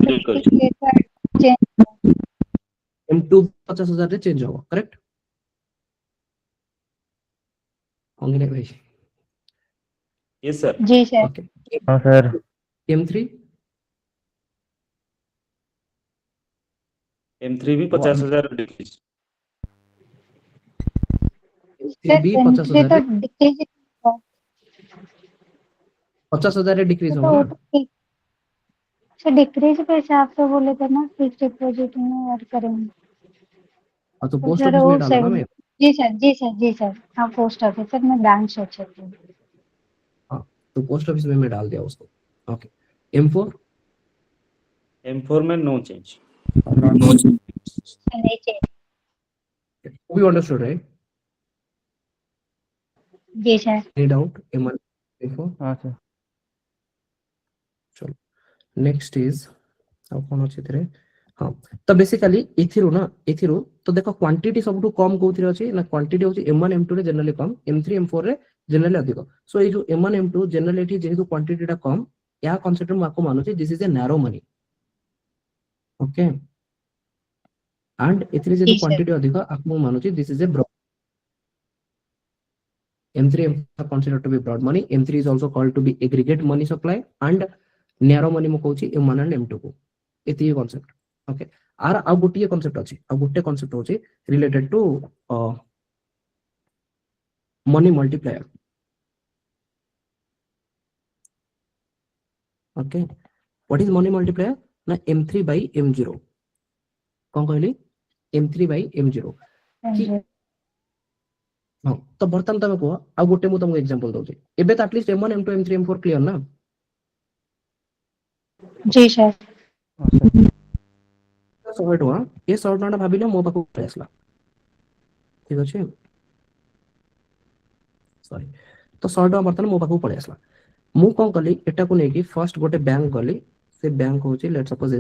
चेंज M2 50,000 रे चेंज हो करेक्ट होंगे भाई यस सर जी सर ओके हाँ सर M3 M3 भी 50,000 डिक्रीज फिर भी सर M3 50,000 तो रे डिक्रीज 50,000 रे डिक्रीज हो तो ना सर डिक्रीज के हिसाब से बोले थे ना फिक्स डिपॉजिट में ऐड करेंगे तो तो पोस्ट सर ऑफिस वो में डालो ना मैं जी सर हाँ पोस्ट ऑफिस सर मैं बैंक से चेक हाँ तो पोस्ट ऑफिस में मैं डाल दिया उसको ओके M4 M4 में नो चेंज No change. नहीं चेक we understood right जी sir any doubt M1 M4 हाँ सर चलो नेक्स्ट इज अब कौन अच्छे थे हाँ तो बेसिकली एथिरो तो देखो क्वांटिटी सबटू कम कोथिरे अछि ना क्वांटिटी होछि M1 M2 रे जनरली कम M3 M4 रे जनरली अधिक सो ए जो M1 M2 जनरली एठी जेहेतु क्वांटिटी टा कम या कांसेप्ट में आपको मानुछि this is a narrow money okay and एथिरे जेहेतु जी सर क्वांटिटी अधिक आपको मानुछि this is a broad M3 M4 considered to be broad money M3 is also called to be aggregate money supply and narrow money मु कहूछि M1 and M2 को एति concept okay आर आ गोटिए कांसेप्ट अछि आ गोटे कांसेप्ट होछि related to money multiplier okay what is money multiplier ना M3 by M0 कोन कहली M3 by M0 कि हां तो बर्तन तमे को आ गोटे मु तुमको एग्जांपल दोछि एबे तो at least M1 M2 M3 M4 clear ना जी सर हाँ सर 100 टका ए 100 टका भाबिले मो पाखु आसला ठीक अछि सॉरी तो 100 टका बर्तन मो पाखु पळे आसला मु कोन कली एटा को नेकी फर्स्ट गोटे बैंक गली से बैंक होची लेट सपोज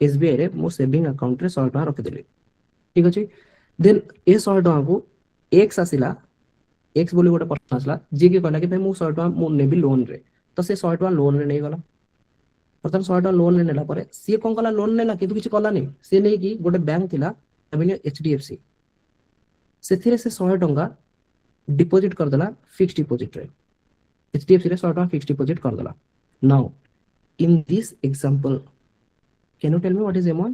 SBI रे मो सेविंग अकाउंट रे 100 टका रखि देली ठीक अछि देन ए 100 टका को एक्स आसिला एक्स बोली गोटे पर्सन आसला जे के कहला कि भाई मु 100 टका मु नेबी लोन रे तो से 100 टका लोन रे नै गला बर्तन 100 टका लोन रे नेला परे सी कोन कला लोन नेला किंतु किछ कला नै से नै कि गोटे बैंक थिला अबिनो HDFC सेथिरे से 100 टका डिपॉजिट कर देला फिक्स्ड डिपॉजिट रे HDFC रे 100 टका फिक्स्ड डिपॉजिट कर देला now in this example can you tell me what is M1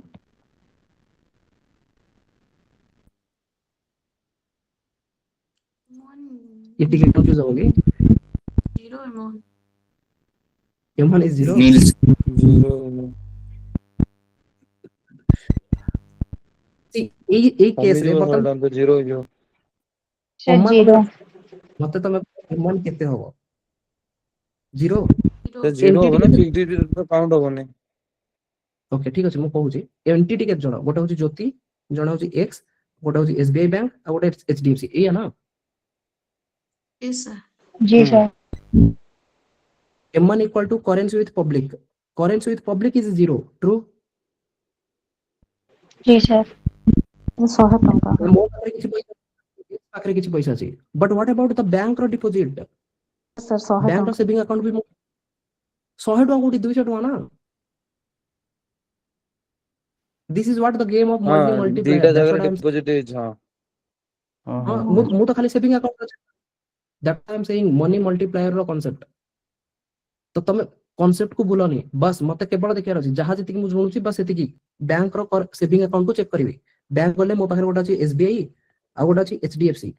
ये टिकट कंफ्यूज हो गई zero amount M1 is 0 Nil. এই केस रे बर्तन तो जीरो हो सर M1 जीरो मते तमे M1 केते होबो 0 तो जीरो हो ना फिक्स्ड तो काउंट होबो नहीं ओके ठीक अछि, मु कहूची एंटिटी के जण गोटे होची ज्योति, जण होची एक्स, गोटे होची एसबीआई बैंक आ गोटे एचडीएफसी, एया ना? Yes, sir. जी sir. M1 equal to currency with public. Currency with public is 0. True? जी सर। 100 ଟଙ୍କା। ମୋ ପାଖରେ କିଛି ପଇସା, ପାଖରେ କିଛି ପଇସା ଅଛି, but what about the bank ର deposit? Sir, 100 bank ର ଟଙ୍କା। saving account ବି 100 ଟଙ୍କା କୋଉଠି 200 ଟଙ୍କା ନା? This is what the game of money ହଁ multiplier. ଦିଟା That's ଜାଗାରେ what I am ଡିପୋଜିଟ୍ ହେଇଛି। ହଁ ମୁଁ ତ ଖାଲି saving account ଅଛି। That I am saying money multiplier ର concept। ତ ତମେ concept କୁ ଭୁଲନି, ବାସ୍ ମତେ କେବଳ ଦେଖିବାର ଅଛି ଯାହା ଯେତିକି ମୁଁ ଶୁଣୁଛି ବାସ୍ ସେତିକି। ବ୍ୟାଙ୍କ ର ସେଭିଂ ଆକାଉଣ୍ଟ କୁ ଚେକ୍ କରିବି। ବ୍ୟାଙ୍କ ଗଲେ ମୋ ପାଖରେ ଗୋଟେ ଅଛି ଏସବିଆଇ ଆଉ ଗୋଟେ ଅଛି ଏଚଡିଏଫସି।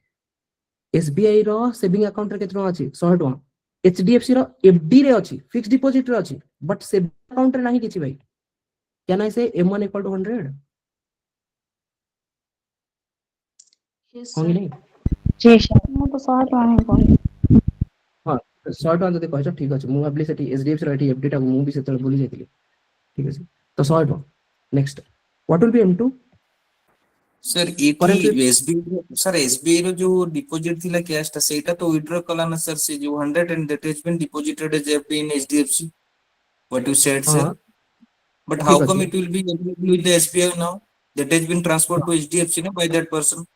ଏସବିଆଇ ର ସେଭିଂ ଆକାଉଣ୍ଟ ରେ କେତେ ଟଙ୍କା ଅଛି? 100 ଟଙ୍କା। ଏଚଡିଏଫସି ର ଏଫଡି ରେ ଅଛି, ଫିକ୍ସ ଡିପୋଜିଟ ରେ ଅଛି, ବଟ୍ ସେଭିଂ ଆକାଉଣ୍ଟ ରେ ନାହିଁ କିଛି ଭାଇ। Can I say M1 equal to 100? Yes, ହଁ sir. କି ନାହିଁ? जी सर। ମୁଁ ତ 100 ଟଙ୍କା ହିଁ କହିଲି। ହଁ 100 ଟଙ୍କା ଯଦି କହିଛ ଠିକ ଅଛି। ମୁଁ ଭାବିଲି ସେଠି ଏଚଡିଏଫସି ର ଏଠି ଏଫଡି ଟାକୁ ମୁଁ ବି ସେତେବେଳେ ଭୁଲି ଯାଇଥିଲି। ଠିକ ଅଛି, ତ 100 ଟଙ୍କା। Next what will be M2? Sir एटी Currency एसबीआई सर एसबीआई रो जो डिपॉजिट थिला कैश ता सेटा तो विथड्रॉ कला ना सर से जो 100 and that has been deposited as FD in HDFC what you said sir, हाँ but how ठीक come ଅଛି। it will be available with the SBI now that has been transferred to HDFC na by that person?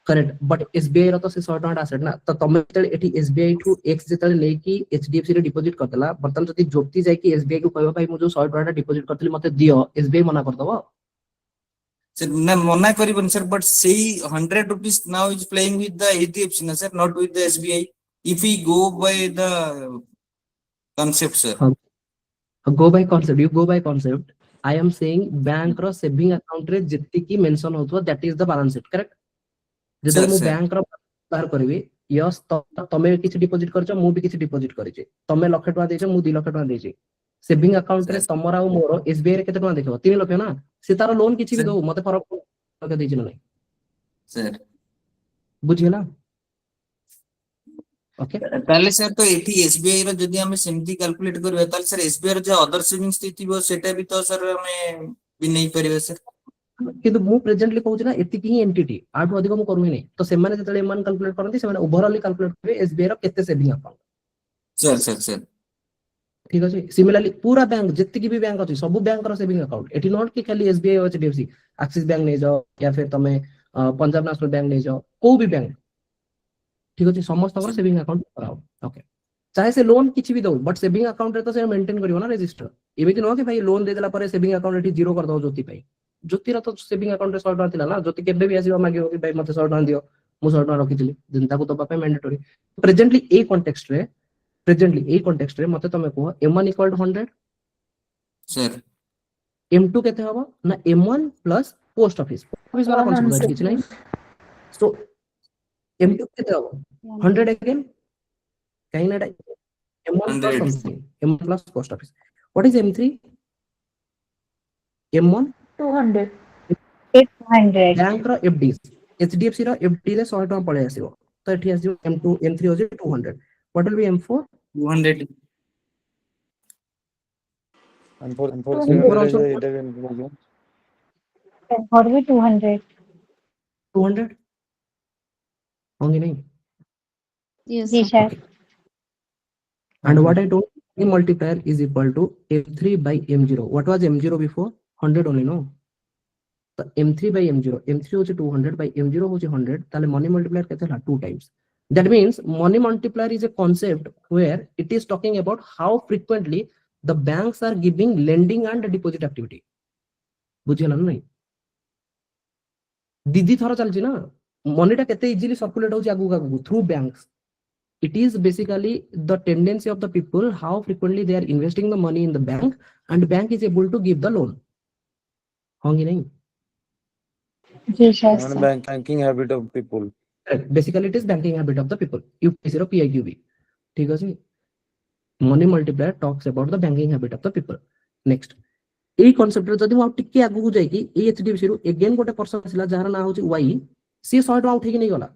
Correct, but SBI रो तो से 100 टଙ୍କା asset ना, तो तमे जेतले एठी एसबीआई ठू एक्स जेतले लेकी एचडीएफसी रे डिपॉजिट करतला, बर्तन जदी ज्योति जाय की एसबीआई को कहबो भाई मु जो 100 टଙ୍କା डिपॉजिट करतली मते दियो, एसबीआई मना कर दबो। Sir na mona karibon sir, but say 100 rupees now is playing with the HDFC na sir, not with the SBI if we go by the concept sir. go by concept, you go by concept, I am saying bank रो saving account रे जति की mention होतो that is the balance sheet, correct? जेतले Sir मु sir bank रो बाहर करबी, यस तमे किछि डिपॉजिट करछ, मु भी किछि डिपॉजिट करिछि, तमे लाख टका देछ, मु 2 लाख टका देछि। सेविंग अकाउंट रे sir तमरा आ मोर एसबीआई रे केते टका देखो? 3 लाख ना, से तार लोन किछि भी sir दो मते फरक टका देछि ना नहीं, sir बुझिला? ओके ताले सर तो एटी एसबीआई रो जदी हमें सेमती कैलकुलेट करबे ताले सर एसबीआई रो जो अदर सेविंग स्थिति बो सेटा भी तो सर हमें भी नहीं परिबे सर। किंतु मु प्रेजेंटली कहूछि ना एतिकी ही एंटिटी आठु अधिक मु करू ही नहीं, तो सेमाने जेतले एमान कैलकुलेट करंती सेमाने ओवरऑल कैलकुलेट करबे एसबीआई रो केते saving account. Sir sir sir ठीक अछि, सिमिलरली पूरा बैंक जेतिकी भी बैंक अछि सब बैंक रो सेविंग अकाउंट एठी नोट कि खाली एसबीआई और एचडीएफसी, एक्सिस बैंक नै जाओ या फिर तमे पंजाब नेशनल बैंक नै जाओ, को भी बैंक, ठीक अछि, समस्त का सेविंग अकाउंट कराओ। ओके, चाहे से लोन किछि भी दो, बट सेविंग अकाउंट रे तो से मेंटेन करियो ना रजिस्टर। एमिति न कि भाई लोन दे देला परे सेविंग अकाउंट एठी जीरो कर दो ज्योति भाई, ज्योति रा तो सेविंग अकाउंट रे 100 टका थिला ना, ज्योति केबे भी आसीबा मागियो कि भाई मते 100 टका दियो, मु 100 टका रखिथिली, जनता को दबा पे मैंडेटरी। प्रेजेंटली ए कॉन्टेक्स्ट रे, मते तमे को M1 equal to 100, sir M2 केते हबो ना M1 प्लस पोस्ट ऑफिस वाला कॉन्सेप्ट किछ नहीं, सो M2 केते हबो 100 अगेन, कहीं ना M1 plus 100 something, M1 plus post office. What is M3? M1 200 800 bank row FDs, HDFC row FD रे 100 टका पळे आसीबो, तो एठी आसीबो M2, M3 हो जे 200. What will be M4? 200 M4 also और भी 200 होंगे नहीं? Yes, जी sir. Sir. Okay. And what I told, A multiplier is equal to M3 by M0. What was M0 before? 100 only, no? तो M3 by M0, M3 होची 200 by M0 होची 100, ताले money multiplier केते हला 2 times. That means money multiplier is a concept where it is talking about how frequently the banks are giving lending and deposit activity. बुझिला नहीं? दीदी थरा चलची ना, money टा केते easily circulate होची आगु आगु through banks. It is basically the tendency of the people, how frequently they are investing the money in the bank and bank is able to give the loan. होंगी नहीं? जी sir. banking habit of people. Basically it is banking habit of the people. UPSC रो PIQB, ठीक अछि? Money multiplier talks about the banking habit of the people. Next, এই concept রে যদি মু টিকে আগু যাই কি এই HDFC रो अगेन गोटे पर्सन छिला जहार ना होची Y, सी 100 टका उठेकी नहीं गला,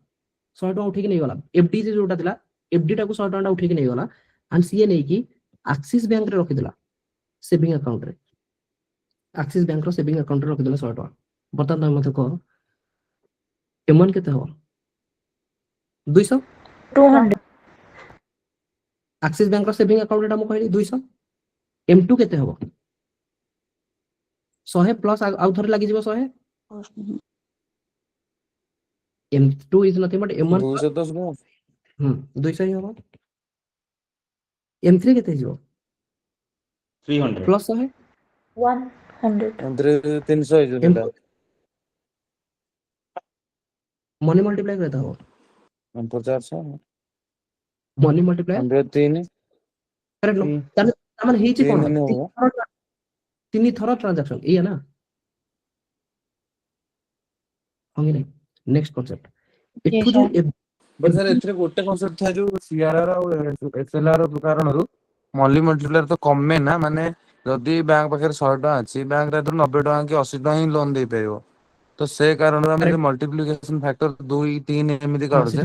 100 टका उठेकी नहीं गला, FD जे जोटा थिला FD टाकू 100 टका उठेकी नहीं गला एंड सीए नहीं की एक्सिस बैंक रे रखि दिला सेविंग अकाउंट रे, एक्सिस बैंक रो सेविंग अकाउंट रखि देला 100 टका बता तमे मते कह M1 केते हो 200 200 एक्सिस बैंक रो सेविंग अकाउंट एटा मु कहली 200 M2 केते हो 100 प्लस आउ थरे लागि जिवो 100 M2 is nothing but M1 210 को 200 ही होबो M3 केते जिवो 300 प्लस 100 100 entre 300 ହେଇଯିବ ସେଟା मनी मल्टीप्लाई केते हो 400 मनी मल्टीप्लाई 103 करेक्ट नो तामन हेची कोन 3 होगा तीन थर ट्रांजैक्शन ये ना होंगे नहीं नेक्स्ट कांसेप्ट एठु जो बट सर एथरे गोटे कांसेप्ट था जो सीआरआर और एसएलआर कारणरू मल्टी मल्टीप्लायर तो कमे ना माने जदी बैंक पाखे 100 टका अछि बैंक रे 90 टका कि 80 टका ही लोन दे पाइबो तो से कारण हम जे मल्टीप्लिकेशन फैक्टर 2 3 एमिति काढछे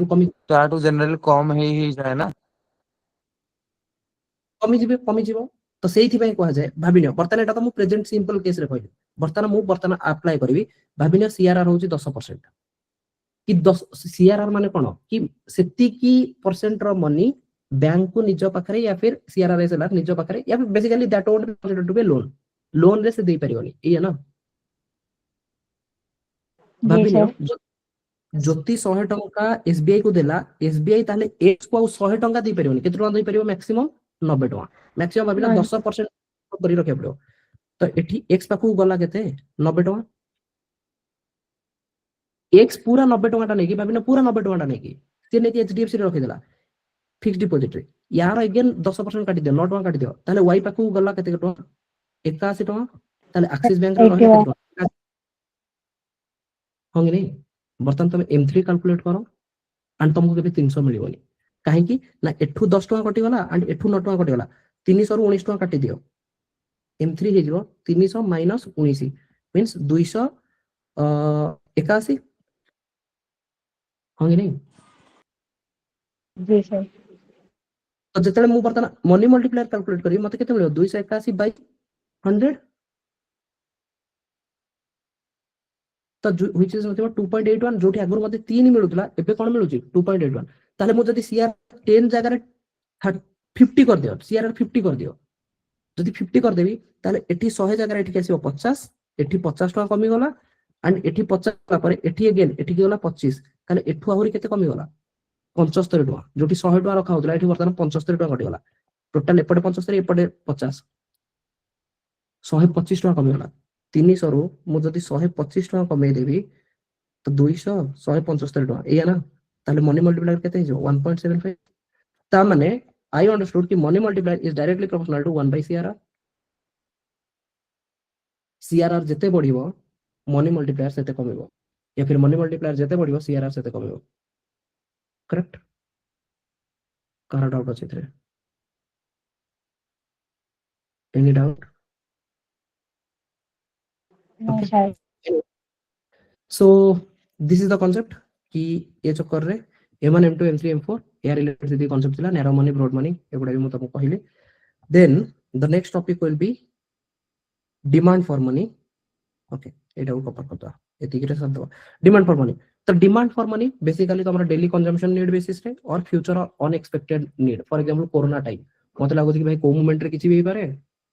ताटू जनरली कम ही जाए ना कमी जीवो तो सेही थि कह जाए भाबिनियो बर्तन एटा तो मु प्रेजेंट सिंपल केस रे कहली बर्तन अप्लाई करबी भाबिनियो सीआरआर होची 10% कि 10 सीआरआर माने कोन कि सेति की परसेंट रो मनी बैंक को निज पाखरे या फिर सीआरआर एसएलआर निज पाखरे या basically that won't be considered to be loan loan रे से दे परियोनी ये ना भाबिनियो ज्योति 100 टंका एसबीआई को देला एसबीआई ताले एक्स को 100 टंका दे परियोनी केते टंका दे परियो मैक्सिमम 90 टंका मैक्सिमम भाबिला 10% करी रखे पड़ो तो एठी एक्स पाखु गला केते 90 टंका एक्स पूरा 90 टंका नहीं कि भाबिना पूरा 90 टंका नहीं कि से नहीं एचडीएफसी रे रखि देला फिक्स डिपॉजिट रे यार अगेन 10% काटी दियो 9 टंका काटी दियो ताले वाई पाखु गला केते टंका 81 टंका ताले एक्सिस बैंक रे रहे केते टंका होंगे नहीं बर्तन तुम M3 कैलकुलेट करो एंड तुमको केबे 300 मिलिबोनी काहे कि ना एठू 10 टंका कटि गला एंड एठू 9 टंका कटि गला 300 रु 19 टंका काटी दियो M3 हे जिवो 300 माइनस 19 मींस 281 होंगे नहीं जी सर तो जेतले मु बर्तन मनी मल्टीप्लायर कैलकुलेट करी मते केते मिलियो 281 बाय 100 तो व्हिच इज मतलब 2.81 जोठी आगुर मते 3 मिलुतला एबे कोन मिलुची 2.81 ताले मु जदी सीआर 10 जगह रे 50 कर दियो सीआर 50 कर दियो जदी 50 कर देबी ताले एठी 100 जगह रे एठी आसीबो 50 एठी 50 टका कमी गला एंड एठी 50 ला पर एठी अगेन एठी गला 25 ताले एठु आहुरी केते कमी गला 75 टका जोठी 100 टका रखा होतला एठी वर्तमान 75 टका कटि गला टोटल एपटे 75 एपटे 50 125 टका कमी गला 300 रु मु जदी 125 टका कमे देबी तो 200 175 टका एया ना ताले मनी मल्टीप्लायर केते हिजो 1.75 ता माने आई अंडरस्टूड कि money multiplier is directly proportional to 1 by CRR CRR जेते बढ़िबो मनी मल्टीप्लायर सेते कमिबो या फिर मनी मल्टीप्लायर जेते बढ़िबो सीआरआर सेते कमिबो करेक्ट कार डाउट अछि थरे any doubt no sir so this is the concept कि ये चक्कर रे M1 M2 M3 M4 या रिलेटेड दी कांसेप्ट थिला नैरो मनी ब्रॉड मनी एगुडा भी मु तमको कहिले then the next topic will be demand for money okay एटा को कवर करता एति के सब दबा डिमांड फॉर मनी तो डिमांड फॉर मनी बेसिकली तो हमरा डेली कंजम्पशन नीड बेसिस रे और future unexpected need for example corona time मते लागो कि भाई को मोमेंट रे किछि भी पारे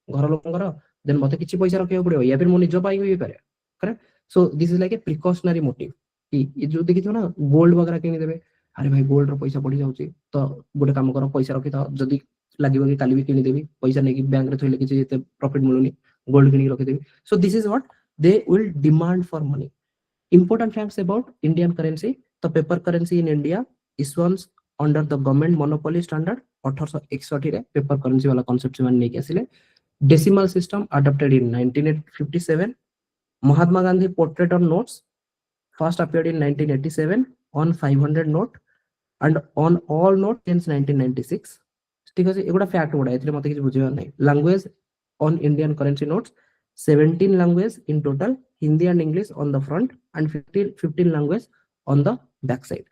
घर लोकंगर देन मते किछि पैसा रखियो पड़ियो या फिर मो निजो पाई होई पारे correct so this is like a precautionary motive कि ये जो देखिथो ना गोल्ड वगैरह किनि देबे अरे भाई गोल्ड रो पैसा पड़ी जाउची तो गोटे काम करो पैसा रखि था जदी लागिबो कि काली भी किनि देबी पैसा नै कि बैंक रे थइले किछि एते प्रॉफिट मिलुनी गोल्ड किनि रखि देबी सो this is what they will demand for money. Important facts about Indian currency. The paper currency in India issuance under the government monopoly standard 1861 रे paper currency वाला concept से माने के आसिले decimal system adopted in 1957 Mahatma Gandhi portrait on notes first appeared in 1987 on 500 note and on all note since 1996 ठीक है एगुडा fact गुडा एथले मते किछ बुझियो नै language on Indian currency notes 17 languages in total Hindi and English on the front and 15 languages on the back side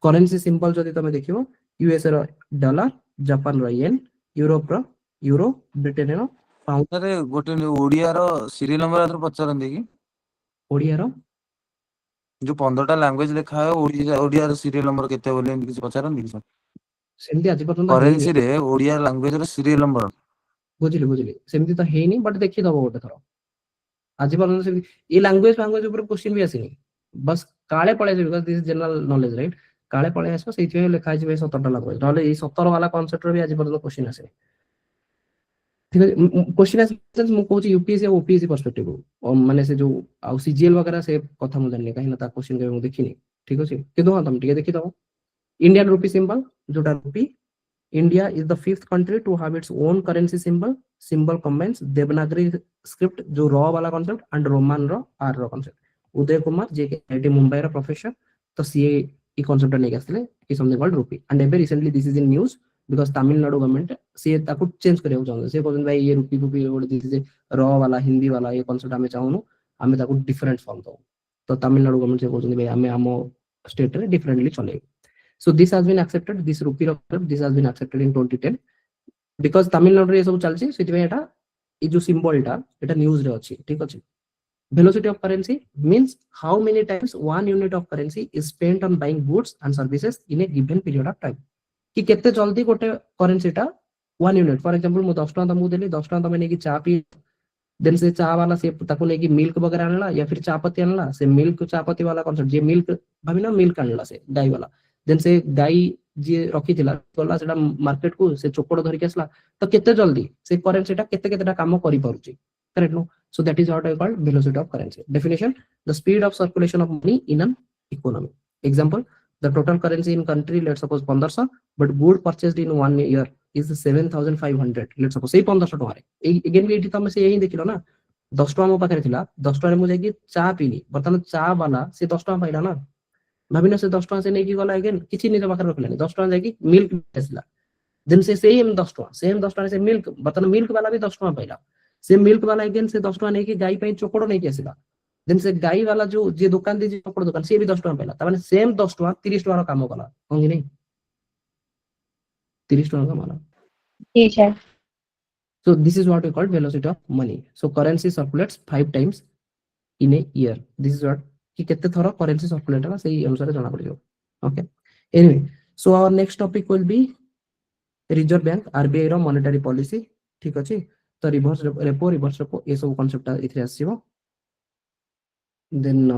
currency symbol जदि तमे देखियो US रो डॉलर जापान रो येन यूरोप रो यूरो ब्रिटेन रो ଆରେ ଗୋଟେ ଓଡିଆର ସିରିଏଲ ନମ୍ବର ଆଥର ପଚାରନ୍ତି କି? ଓଡିଆର ଯୋଉ 15ଟା ଲାଙ୍ଗୁଏଜ ଲେଖା ହୁଏ ଓଡିଆର ସିରିଏଲ ନମ୍ବର କେତେ ବୋଲି ଏମିତି କିଛି ପଚାରନ୍ତି କି? ସେମିତି ଆଜି ପର୍ଯ୍ୟନ୍ତ ହେଇନି। କରେନ୍ସିରେ ଓଡିଆ ଲାଙ୍ଗୁଏଜ ର ସିରିଏଲ ନମ୍ବର ବୁଝିଲି ବୁଝିଲି, ସେମିତି ତ ହେଇନି, ବଟ୍ ଦେଖିଦବ ଗୋଟେ ଥର। ଆଜି ପର୍ଯ୍ୟନ୍ତ ସେମିତି ଏ ଲାଙ୍ଗୁଏଜ ଫାଙ୍ଗୁଏଜ ଉପରେ କ୍ୱେଶ୍ଚିନ୍ ବି ଆସିନି, ବାସ୍ କାଳେ ପଳେଇ ଆସିବ, because this general knowledge right, କାଳେ ପଳେଇ ଆସିବ, ସେଇଥିପାଇଁ ଲେଖା ହେଇଛି ଭାଇ 17ଟା ଲାଙ୍ଗୁଏଜ, ନହେଲେ ଏଇ 17 ବାଲା କନସେପ୍ଟର ବି ଆଜି ପର୍ଯ୍ୟନ୍ତ କ୍ୱେଶ୍ଚିନ୍ ଆସିନି। ଠିକ ଅଛି, କ୍ୱେଶ୍ଚିନ୍ ଆସିବ, ମୁଁ କହୁଛି ୟୁପିଏସସି ଆଉ ଓପିଏସସି ପର୍ସପେକ୍ଟିଭ, ମାନେ ସେ ଯୋଉ ଆଉ ସିଜିଏଲ ବଗେରା ସେ କଥା ମୁଁ ଜାଣିନି, କାହିଁକି ନା ତା କ୍ୱେଶ୍ଚିନ୍ କେବେ ମୁଁ ଦେଖିନି। ଠିକ ଅଛି, କିନ୍ତୁ ହଁ ତମେ ଟିକେ ଦେଖିଦବ। ଇଣ୍ଡିଆନ ରୁପି ସିମ୍ବଲ, ଯୋଉଟା ରୁପି, India is the 5th country to have its own currency symbol. Symbol combines Devanagari script जो रॉ वाला concept and Roman रो R रो concept. उदय कुमार जे के आईटी मुंबई रो प्रोफेसर तो सीए ई concept लेके आसले is something called rupee, and very recently this is in news because Tamil Nadu government से ताकू चेंज କରିବାକୁ ଚାହୁଁଛନ୍ତି। ସେ କହୁଛନ୍ତି ଭାଇ ये rupee फुपी ଗୋଟେ ଦେଇଛି रॉ वाला हिंदी वाला ये concept ଆମେ ଚାହୁଁନୁ, ଆମେ ତାକୁ different form ଦବୁ। ତ ତାମିଲନାଡୁ ଗଭର୍ଣ୍ଣମେଣ୍ଟ ସେ କହୁଛନ୍ତି ଭାଇ ଆମେ ଆମ ଷ୍ଟେଟ ରେ differently ଚଲେଇବୁ। So this has been accepted, this rupee concept, this has been accepted in 2010 because Tamil Nadu रे सब चलछि, सेति एटा ए जो सिंबल टा एटा न्यूज रे अछि। ठीक अछि, velocity of currency means how many times one unit of currency is spent on buying goods and services in a given period of time, कि केते जल्दी गोटे करेंसी टा 1 यूनिट, फॉर एग्जांपल मु 10 टका तमु देली, 10 टका तमे नेकी चा पी, देन से चा वाला से ताको नेकी मिल्क वगैरह आनला या फिर चा पत्ती आनला, से मिल्क चा पत्ती वाला कॉन्सेप्ट जे मिल्क भाबिना मिल्क आनला से गाय वाला, देन से गाय जे रखी थिला गला सेटा मार्केट को से चोकड़ धरि के आसला, तो केते जल्दी से करेंसी टा केते केतेटा काम करि पारुची। Correct no? So that is what I called velocity of currency. Definition: the speed of circulation of money in an economy. Example: the total currency in country, let's suppose 1500, but good purchased in 1 year is 7500, let's suppose, ସେଇ 1500 ଟଙ୍କା ରେ। again ଏଠି ତମେ ସେ ହିଁ ଦେଖିଲ ନା, 10 ଟଙ୍କା ମୋ ପାଖରେ ଥିଲା, 10 ଟଙ୍କା ରେ ମୁଁ ଯାଇକି ଚା ପିଲି, ବର୍ତ୍ତମାନ ଚା ବାଲା ସେ 10 ଟଙ୍କା ପାଇଲା ନା, ଭାବିନା ସେ 10 ଟଙ୍କା ସେ ନେଇକି गला, again କିଛି ନିଜ ପାଖରେ ରଖିଲାନି, 10 ଟଙ୍କା ଯାଇକି ମିଲ୍କ ଆସିଲା, देन से सेम 10 टका, सेम 10 टका से मिल्क, बर्तन मिल्क वाला भी 10 टका पाइला, से मिल्क वाला अगेन से 10 टका नेकी गाय पे चोकड़ नेकी आसिला, देन से गाय वाला जो जे दुकान दे चोकड़ दुकान से भी 10 टका पाइला, तामाने सेम 10 टका 30 टका रो काम कला, हो कि नहीं? 30 टका कमाला। जी sir. So this is what we call velocity of money. So currency circulates 5 times in a year. This is what कि केते थरो currency circulate होला सेही अनुसार जाना पड़ियो। Okay, anyway, so our next topic will be reserve bank RBI रो monetary policy. ठीक अछि, तो रिवर्स रेपो ए सब कांसेप्ट इथे आसीबो। देन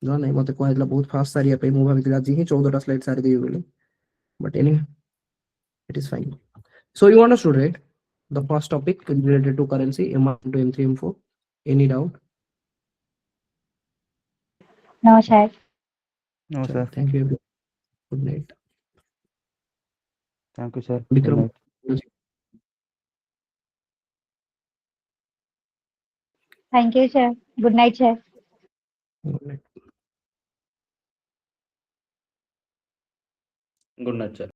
जो नै मते कहैला बहुत फास्ट सारिया पे मु भाबितला आज ही 14टा स्लाइड सारि देबी बोली, but any it is fine. So you understood right the first topic related to currency M1 to M3 M4? Any doubt? No sir. No, sir. Thank you, good night. Thank you, sir. Good Vikram, night. Thank you sir. Good night sir. Good night. Good night, sir.